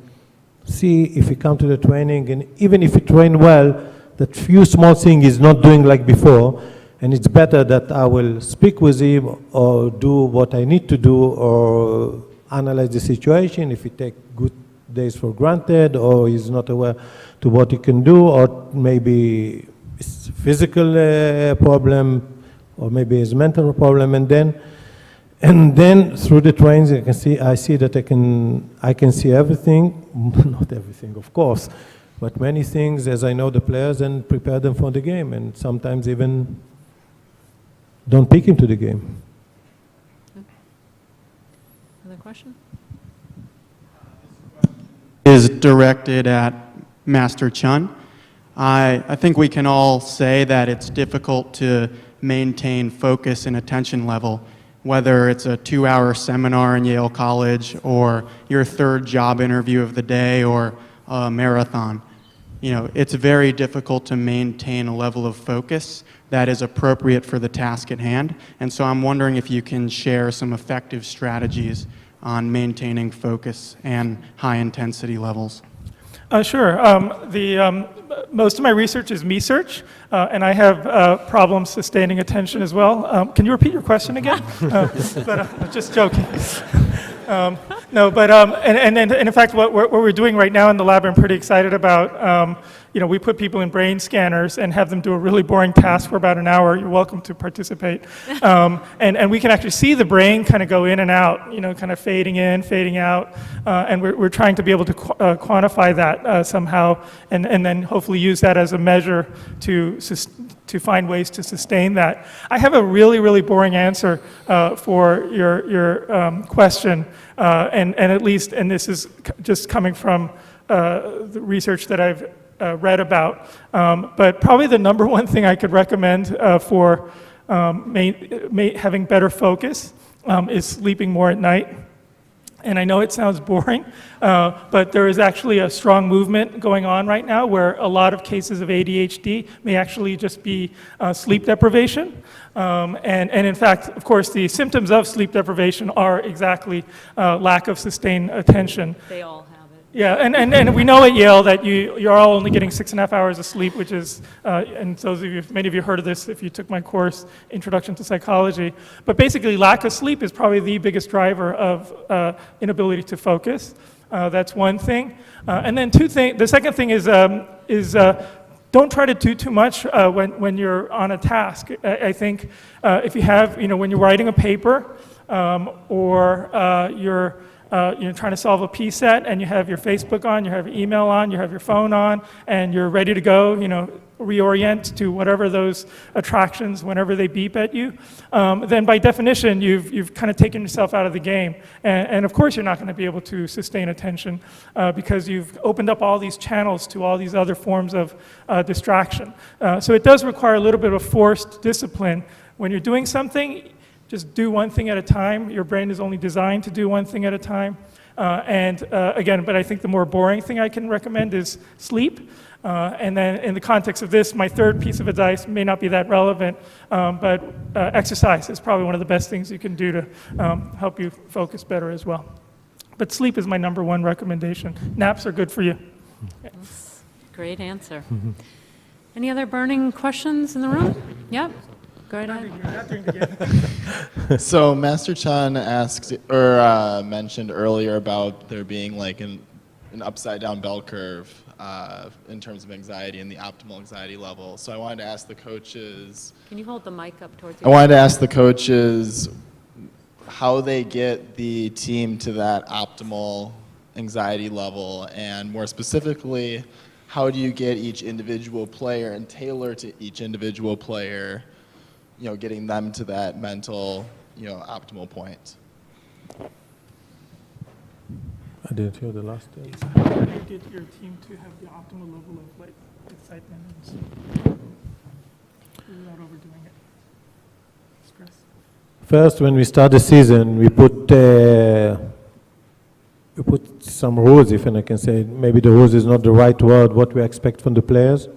see if he come to the training, and even if he train well, that few small thing is not doing like before, and it's better that I will speak with him or do what I need to do or analyze the situation, if he take good days for granted or he's not aware to what he can do, or maybe it's physical problem, or maybe it's mental problem, and then through the trains I see that I can see everything, not everything of course, but many things as I know the players and prepare them for the game, and sometimes even don't pick him to the game. Other question? Is directed at Master Chun. I think we can all say that it's difficult to maintain focus and attention level, whether it's a 2-hour seminar in Yale College or your third job interview of the day or a marathon. You know, it's very difficult to maintain a level of focus that is appropriate for the task at hand. And so I'm wondering if you can share some effective strategies on maintaining focus and high intensity levels. Sure. Most of my research is me-search, and I have problems sustaining attention as well. Can you repeat your question again? I'm just joking. No, but and in fact, what we're doing right now in the lab, I'm pretty excited about. You know, we put people in brain scanners and have them do a really boring task for about an hour. You're welcome to participate. And we can actually see the brain kind of go in and out, you know, kind of fading in, fading out. And we're trying to be able to quantify that somehow, and then hopefully use that as a measure to find ways to sustain that. I have a really, really boring answer for your question, and at least, and this is just coming from the research that I've read about, but probably the number one thing I could recommend for having better focus is sleeping more at night. And I know it sounds boring, but there is actually a strong movement going on right now where a lot of cases of ADHD may actually just be sleep deprivation. And in fact, of course, the symptoms of sleep deprivation are exactly lack of sustained attention. They all have it. Yeah, and we know at Yale that you're all only getting 6.5 hours of sleep, which is, and those of you, many of you heard of this if you took my course, Introduction to Psychology. But basically, lack of sleep is probably the biggest driver of inability to focus. That's one thing. And then the second thing is don't try to do too much when you're on a task. I think if you have, you know, when you're writing a paper or you're trying to solve a P set and you have your Facebook on, you have your email on, you have your phone on, and you're ready to go, you know, reorient to whatever those attractions, whenever they beep at you, then by definition, you've kind of taken yourself out of the game. And of course, you're not going to be able to sustain attention because you've opened up all these channels to all these other forms of distraction. So it does require a little bit of forced discipline. When you're doing something, just do one thing at a time. Your brain is only designed to do one thing at a time. Again, but I think the more boring thing I can recommend is sleep. And then in the context of this, my third piece of advice may not be that relevant, but exercise is probably one of the best things you can do to help you focus better as well. But sleep is my number one recommendation. Naps are good for you. That's a great answer. Any other burning questions in the room? Yep. Go right ahead. So Master Chen asked or mentioned earlier about there being like an upside down bell curve in terms of anxiety and the optimal anxiety level. So I wanted to ask the coaches. Can you hold the mic up towards you? I wanted to ask the coaches how they get the team to that optimal anxiety level, and more specifically, how do you get each individual player and tailor to each individual player, you know, getting them to that mental, you know, optimal point? I didn't hear the last thing. So how do you get your team to have the optimal level of like excitement and stuff without overdoing it? Stress. First, when we start the season, we put some rules, if I can say. Maybe the rules is not the right word, what we expect from the players.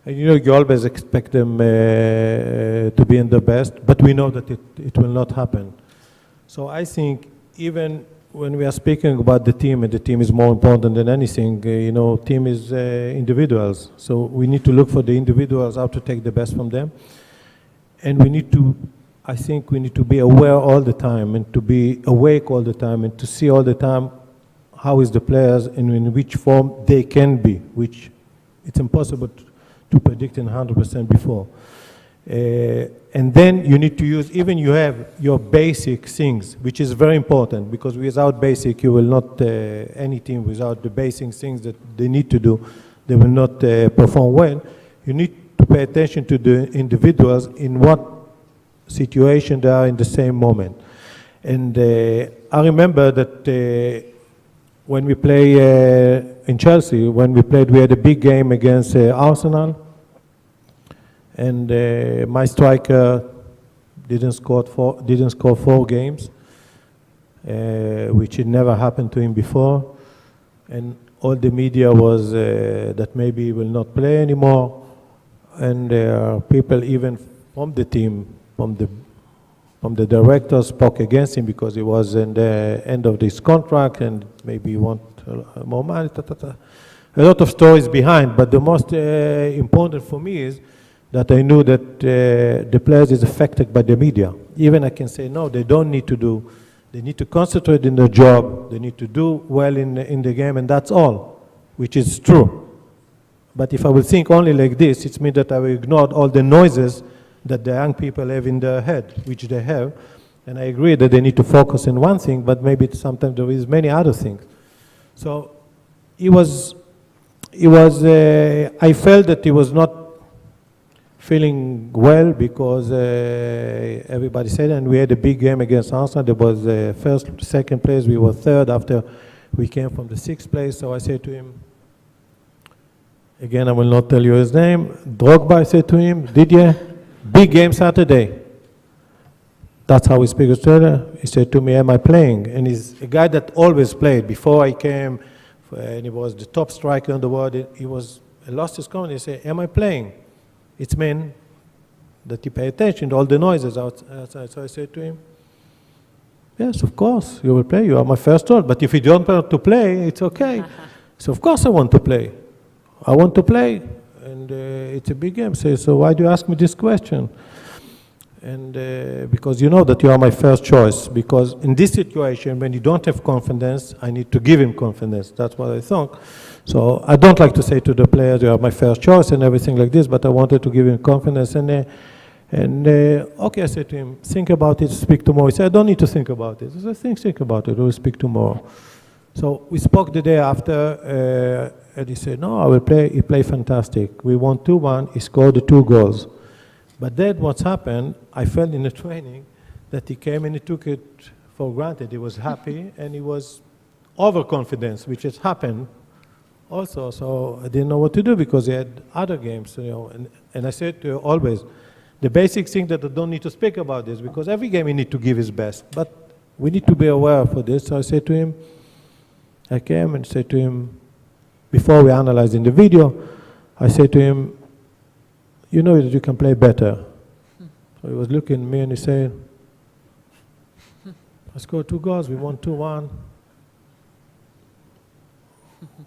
And you know, you always expect them to be in the best, but we know that it will not happen. So I think even when we are speaking about the team, and the team is more important than anything, you know, team is individuals. So we need to look for the individuals, how to take the best from them. And we need to, I think we need to be aware all the time and to be awake all the time and to see all the time how is the players and in which form they can be, which it's impossible to predict in 100% before. And then you need to use, even you have your basic things, which is very important, because without basic, you will not, any team without the basic things that they need to do, they will not perform well. You need to pay attention to the individuals in what situation they are in the same moment. And I remember that when we play in Chelsea, when we played, we had a big game against Arsenal, and my striker didn't score 4 games, which had never happened to him before, and all the media was that maybe he will not play anymore, and people even from the team, from the director, spoke against him because he was in the end of this contract and maybe he want more money. A lot of stories behind, but the most important for me is that I knew that the players is affected by the media. Even I can say, no, they don't need to do. They need to concentrate in their job. They need to do well in the game, and that's all, which is true. But if I will think only like this, it means that I will ignore all the noises that the young people have in their head, which they have. And I agree that they need to focus on one thing, but maybe sometimes there is many other things. So I felt that he was not feeling well because everybody said, and we had a big game against Arsenal. There was first, second place, we were third after we came from the 6th place. So I said to him, again, I will not tell you his name, Drogba, I said to him, Didier, big game Saturday. That's how we speak Australia. He said to me, am I playing? And he's a guy that always played. Before I came, and he was the top striker in the world, he lost his confidence. He said, am I playing? It means that you pay attention to all the noises outside. So I said to him, yes, of course, you will play. You are my first choice. But if you don't want to play, it's okay. So of course I want to play. I want to play. And it's a big game. So why do you ask me this question? And because you know that you are my first choice. Because in this situation, when you don't have confidence, I need to give him confidence. That's what I thought. So I don't like to say to the players, you are my first choice and everything like this, but I wanted to give him confidence. And okay, I said to him, think about it, speak tomorrow. He said, I don't need to think about it. I said, think about it, we'll speak tomorrow. So we spoke the day after, and he said, no, I will play. He played fantastic. We won 2-1, he scored the 2 goals. But then what's happened, I felt in the training that he came and he took it for granted. He was happy and he was overconfident, which has happened also. So I didn't know what to do because he had other games, you know. And I said to you always, the basic thing that I don't need to speak about this because every game he need to give his best. But we need to be aware for this. So I said to him, I came and said to him, before we analyzed in the video, I said to him, you know that you can play better. So he was looking at me and he said, I scored 2 goals, we won 2-1.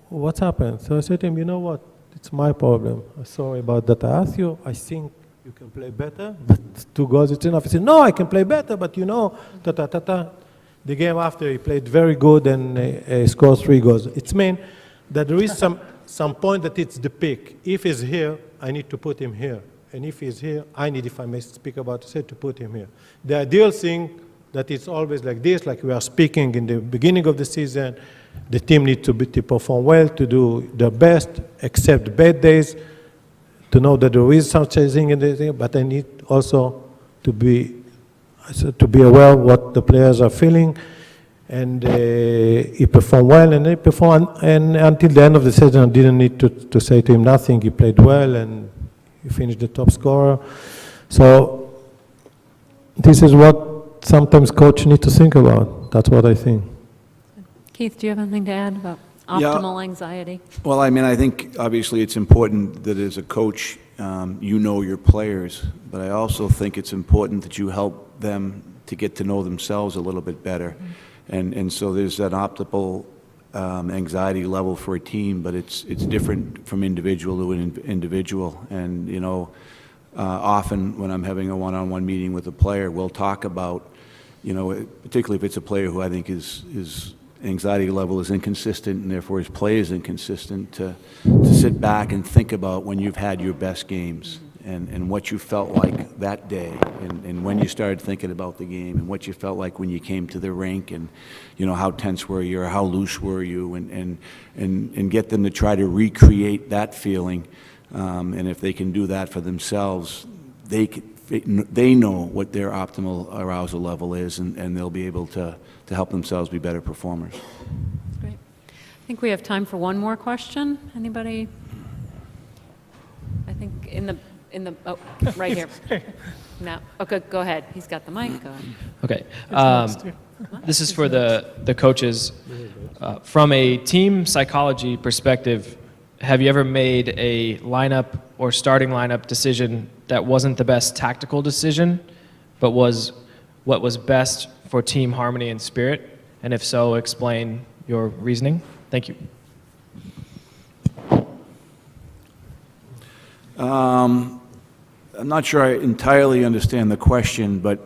what's happened? So I said to him, you know what? It's my problem. I'm sorry about that. I asked you, I think you can play better, but 2 goals, it's enough. He said, no, I can play better, but you know, ta-ta-ta-ta. The game after, he played very good and scored 3 goals. It means that there is some point that it's the peak. If he's here, I need to put him here. And if he's here, I need, if I may speak about it, to put him here. The ideal thing that it's always like this, like we are speaking in the beginning of the season, the team needs to perform well, to do their best, accept bad days, to know that there is some chasing in the thing, but I need also to be aware of what the players are feeling, and he performed well, and he performed, and until the end of the season, I didn't need to say to him nothing. He played well, and he finished the top scorer. So this is what sometimes coach need to think about. That's what I think. Keith, do you have anything to add about optimal anxiety? Well, I mean, I think obviously it's important that as a coach, you know your players, but I also think it's important that you help them to get to know themselves a little bit better. And so there's that optimal anxiety level for a team, but it's different from individual to individual. And, you know, often when I'm having a one-on-one meeting with a player, we'll talk about, you know, particularly if it's a player who I think his anxiety level is inconsistent and therefore his play is inconsistent, to sit back and think about when you've had your best games and what you felt like that day, and when you started thinking about the game, and what you felt like when you came to the rink, and, you know, how tense were you or how loose were you, and get them to try to recreate that feeling. And if they can do that for themselves, they know what their optimal arousal level is, and they'll be able to help themselves be better performers. Great. I think we have time for one more question. Anybody? I think in the oh, right here. No. Okay, go ahead. He's got the mic. Go ahead. Okay. This is for the coaches. From a team psychology perspective, have you ever made a lineup or starting lineup decision that wasn't the best tactical decision, but was what was best for team harmony and spirit? And if so, explain your reasoning. Thank you. I'm not sure I entirely understand the question, but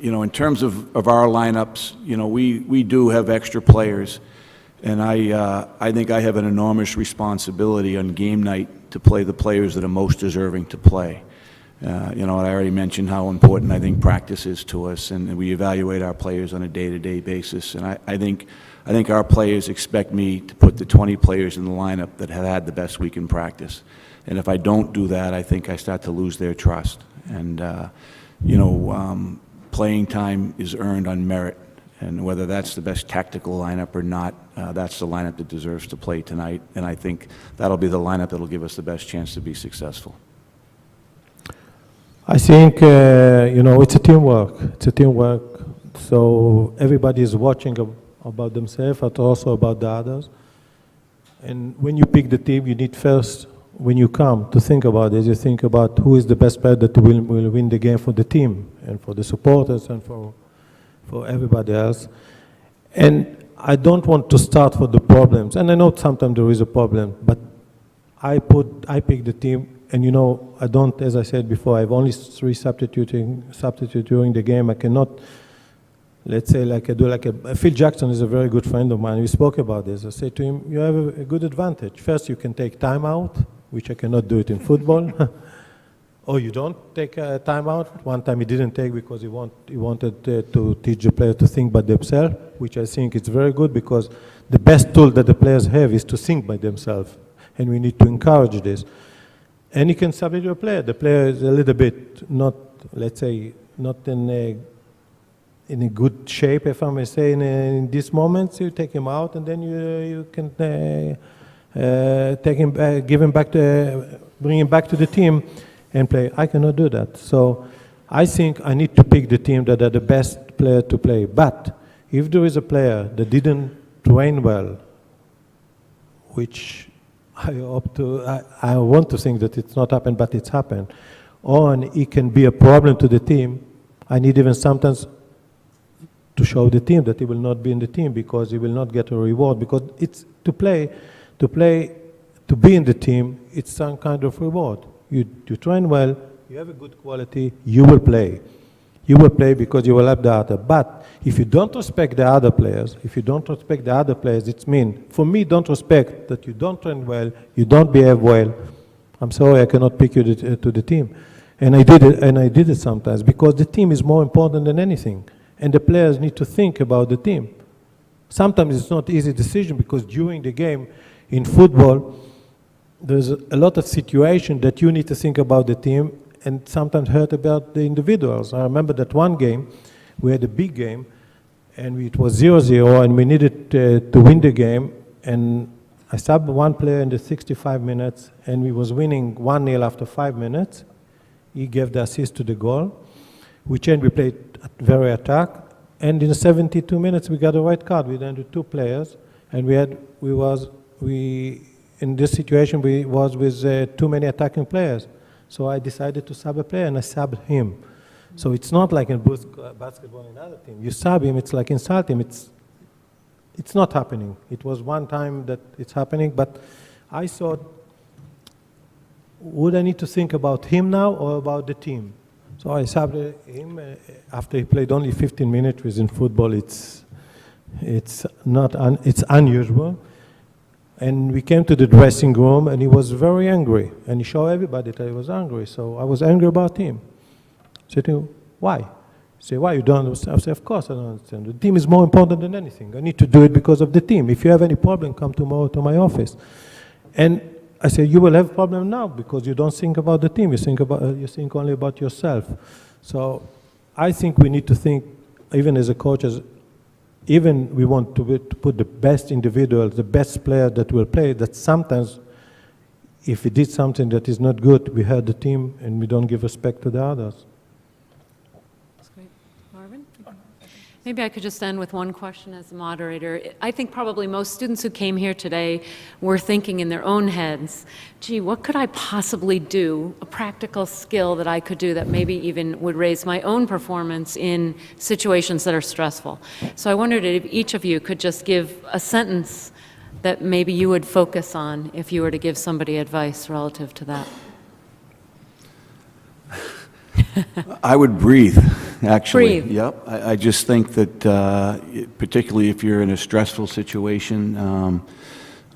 you know, in terms of our lineups, you know, we do have extra players, and I think I have an enormous responsibility on game night to play the players that are most deserving to play. You know, I already mentioned how important I think practice is to us, and we evaluate our players on a day-to-day basis. And I think our players expect me to put the 20 players in the lineup that have had the best week in practice. And if I don't do that, I think I start to lose their trust. And you know, playing time is earned on merit, and whether that's the best tactical lineup or not, that's the lineup that deserves to play tonight. And I think that'll be the lineup that'll give us the best chance to be successful. I think, you know, it's a teamwork. It's a teamwork. So everybody is watching about themselves, but also about the others. And when you pick the team, you need first, when you come to think about it, you think about who is the best player that will win the game for the team and for the supporters and for everybody else. And I don't want to start with the problems. And I know sometimes there is a problem, but I pick the team. And you know, I don't, as I said before, I have only 3 substitutes during the game. I cannot, let's say, like I do, like Phil Jackson is a very good friend of mine. We spoke about this. I said to him, you have a good advantage. First, you can take time out, which I cannot do it in football. Or you don't take a time out. One time he didn't take because he wanted to teach the player to think by themselves, which I think is very good, because the best tool that the players have is to think by themselves. And we need to encourage this. And you can substitute a player. The player is a little bit not, let's say, not in a good shape, if I may say, in these moments. You take him out, and then you can take him back, bring him back to the team and play. I cannot do that. So I think I need to pick the team that are the best player to play. But if there is a player that didn't train well, which I want to think that it's not happened, but it's happened, or it can be a problem to the team, I need even sometimes to show the team that he will not be in the team because he will not get a reward. Because it's to be in the team, it's some kind of reward. You train well, you have a good quality, you will play. You will play because you will help the other. But if you don't respect the other players, it means, for me, don't respect that you don't train well, you don't behave well. I'm sorry, I cannot pick you to the team. And I did it sometimes because the team is more important than anything. And the players need to think about the team. Sometimes it's not easy decision because during the game in football, there's a lot of situation that you need to think about the team and sometimes hurt about the individuals. I remember that one game, we had a big game, and it was 0-0, and we needed to win the game, and I subbed one player in the 65 minutes, and we was winning 1-0 after 5 minutes. He gave the assist to the goal. We changed, we played very attack, and in 72 minutes we got a red card. We then did 2 players, and in this situation we was with too many attacking players. So I decided to sub a player, and I subbed him. So it's not like in basketball in other team. You sub him, it's like insult him. It's not happening. It was one time that it's happening, but I thought, would I need to think about him now or about the team? So I subbed him after he played only 15 minutes, which in football it's unusual. And we came to the dressing room, and he was very angry. And he showed everybody that he was angry. So I was angry about him. I said to him, why? He said, why you don't understand? I said, of course I don't understand. The team is more important than anything. I need to do it because of the team. If you have any problem, come tomorrow to my office. And I said, you will have a problem now because you don't think about the team. You think only about yourself. So I think we need to think, even as a coach, even we want to put the best individuals, the best player that will play, that sometimes if we did something that is not good, we hurt the team and we don't give respect to the others. That's great. Marvin? Maybe I could just end with one question as the moderator. I think probably most students who came here today were thinking in their own heads, gee, what could I possibly do, a practical skill that I could do that maybe even would raise my own performance in situations that are stressful. So I wondered if each of you could just give a sentence that maybe you would focus on if you were to give somebody advice relative to that. I would breathe, actually. Breathe. Yep. I just think that particularly if you're in a stressful situation,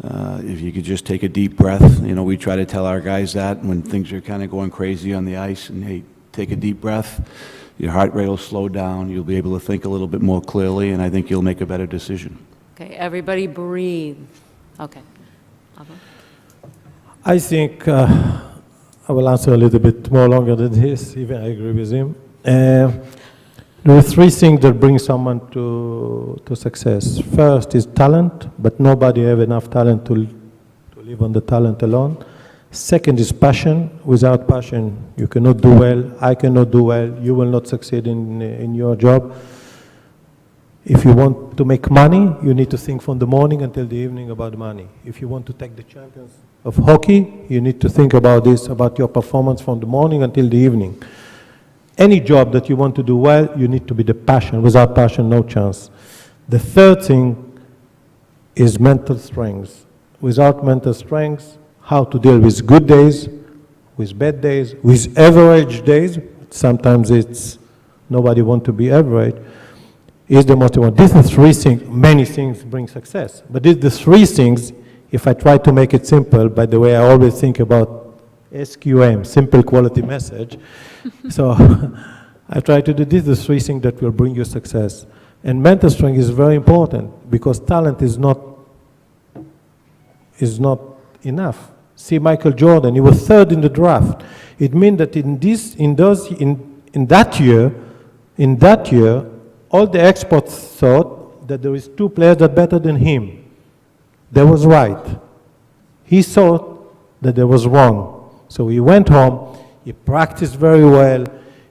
if you could just take a deep breath. You know, we try to tell our guys that when things are kind of going crazy on the ice, and hey, take a deep breath. Your heart rate will slow down. You'll be able to think a little bit more clearly, and I think you'll make a better decision. Okay, everybody breathe. Okay. Avram? I think I will answer a little bit more longer than this, even I agree with him. There are 3 things that bring someone to success. First is talent, but nobody have enough talent to live on the talent alone. Second is passion. Without passion, you cannot do well, I cannot do well, you will not succeed in your job. If you want to make money, you need to think from the morning until the evening about money. If you want to take the champions of hockey, you need to think about this, about your performance from the morning until the evening. Any job that you want to do well, you need to be the passion. Without passion, no chance. The third thing is mental strength. Without mental strength, how to deal with good days, with bad days, with average days. Sometimes it's nobody wants to be average. Is the most important. These are 3 things. Many things bring success, but these are the 3 things. If I try to make it simple, by the way, I always think about SQM, simple quality message. So I try to do these are the 3 things that will bring you success. And mental strength is very important because talent is not enough. See Michael Jordan, he was 3rd in the draft. It means that in that year, all the experts thought that there is 2 players that are better than him. That was right. He thought that that was wrong. So he went home, he practiced very well,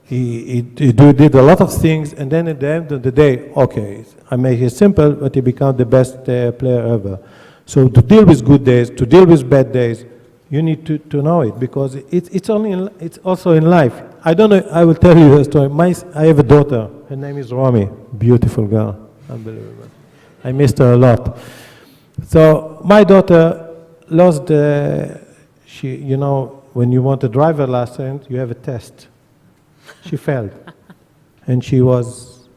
he did a lot of things, and then at the end of the day, okay, I make it simple, but he became the best player ever. So to deal with good days, to deal with bad days, you need to know it, because it's also in life. I don't know, I will tell you a story. I have a daughter, her name is Romy, beautiful girl, unbelievable. I missed her a lot. So my daughter lost you know, when you want a driver license, you have a test. She failed, and she was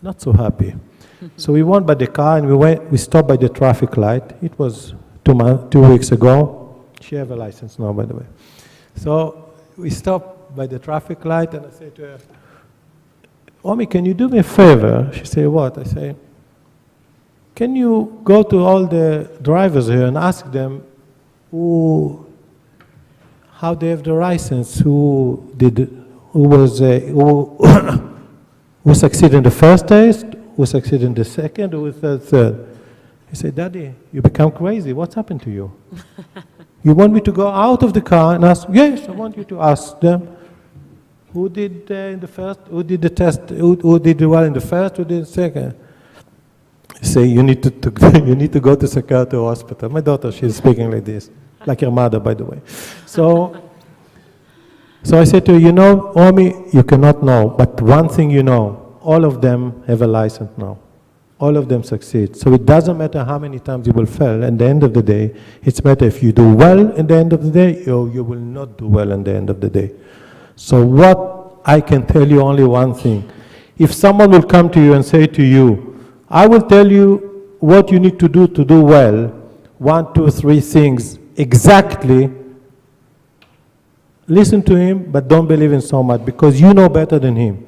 not so happy. So we went by the car, and we stopped by the traffic light. It was 2 weeks ago. She have a license now, by the way. So we stopped by the traffic light, and I said to her, Omi, can you do me a favor? She said, what? I say, can you go to all the drivers here and ask them how they have the license, who succeeded in the first test, who succeeded in the second, who was the third. He said, Daddy, you become crazy. What's happened to you? You want me to go out of the car and ask? Yes, I want you to ask them who did in the first, who did the test, who did well in the first, who did the second. He said, you need to go to psychiatric hospital. My daughter, she's speaking like this, like your mother, by the way. So I said to her, you know, Omi, you cannot know, but one thing you know, all of them have a license now. All of them succeed. So it doesn't matter how many times you will fail. At the end of the day, it's better if you do well at the end of the day, or you will not do well at the end of the day. So what I can tell you only one thing. If someone will come to you and say to you, I will tell you what you need to do well, 1, 2, 3 things exactly, listen to him, but don't believe in so much, because you know better than him.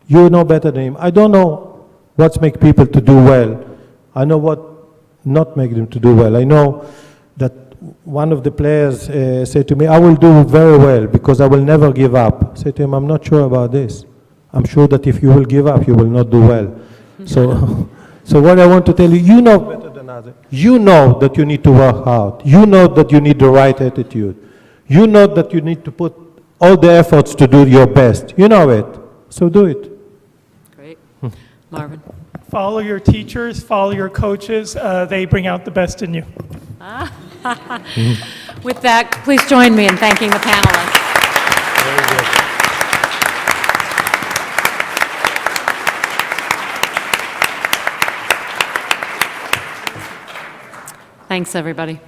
You know better than him. I don't know what makes people to do well. I know what not make them to do well. I know that one of the players said to me, I will do very well because I will never give up. I said to him, I'm not sure about this. I'm sure that if you will give up, you will not do well. So what I want to tell you, you know better than others. You know that you need to work hard. You know that you need the right attitude. You know that you need to put all the efforts to do your best. You know it. So do it. Great. Marvin. Follow your teachers, follow your coaches. They bring out the best in you. With that, please join me in thanking the panelists. Very good. Thanks, everybody.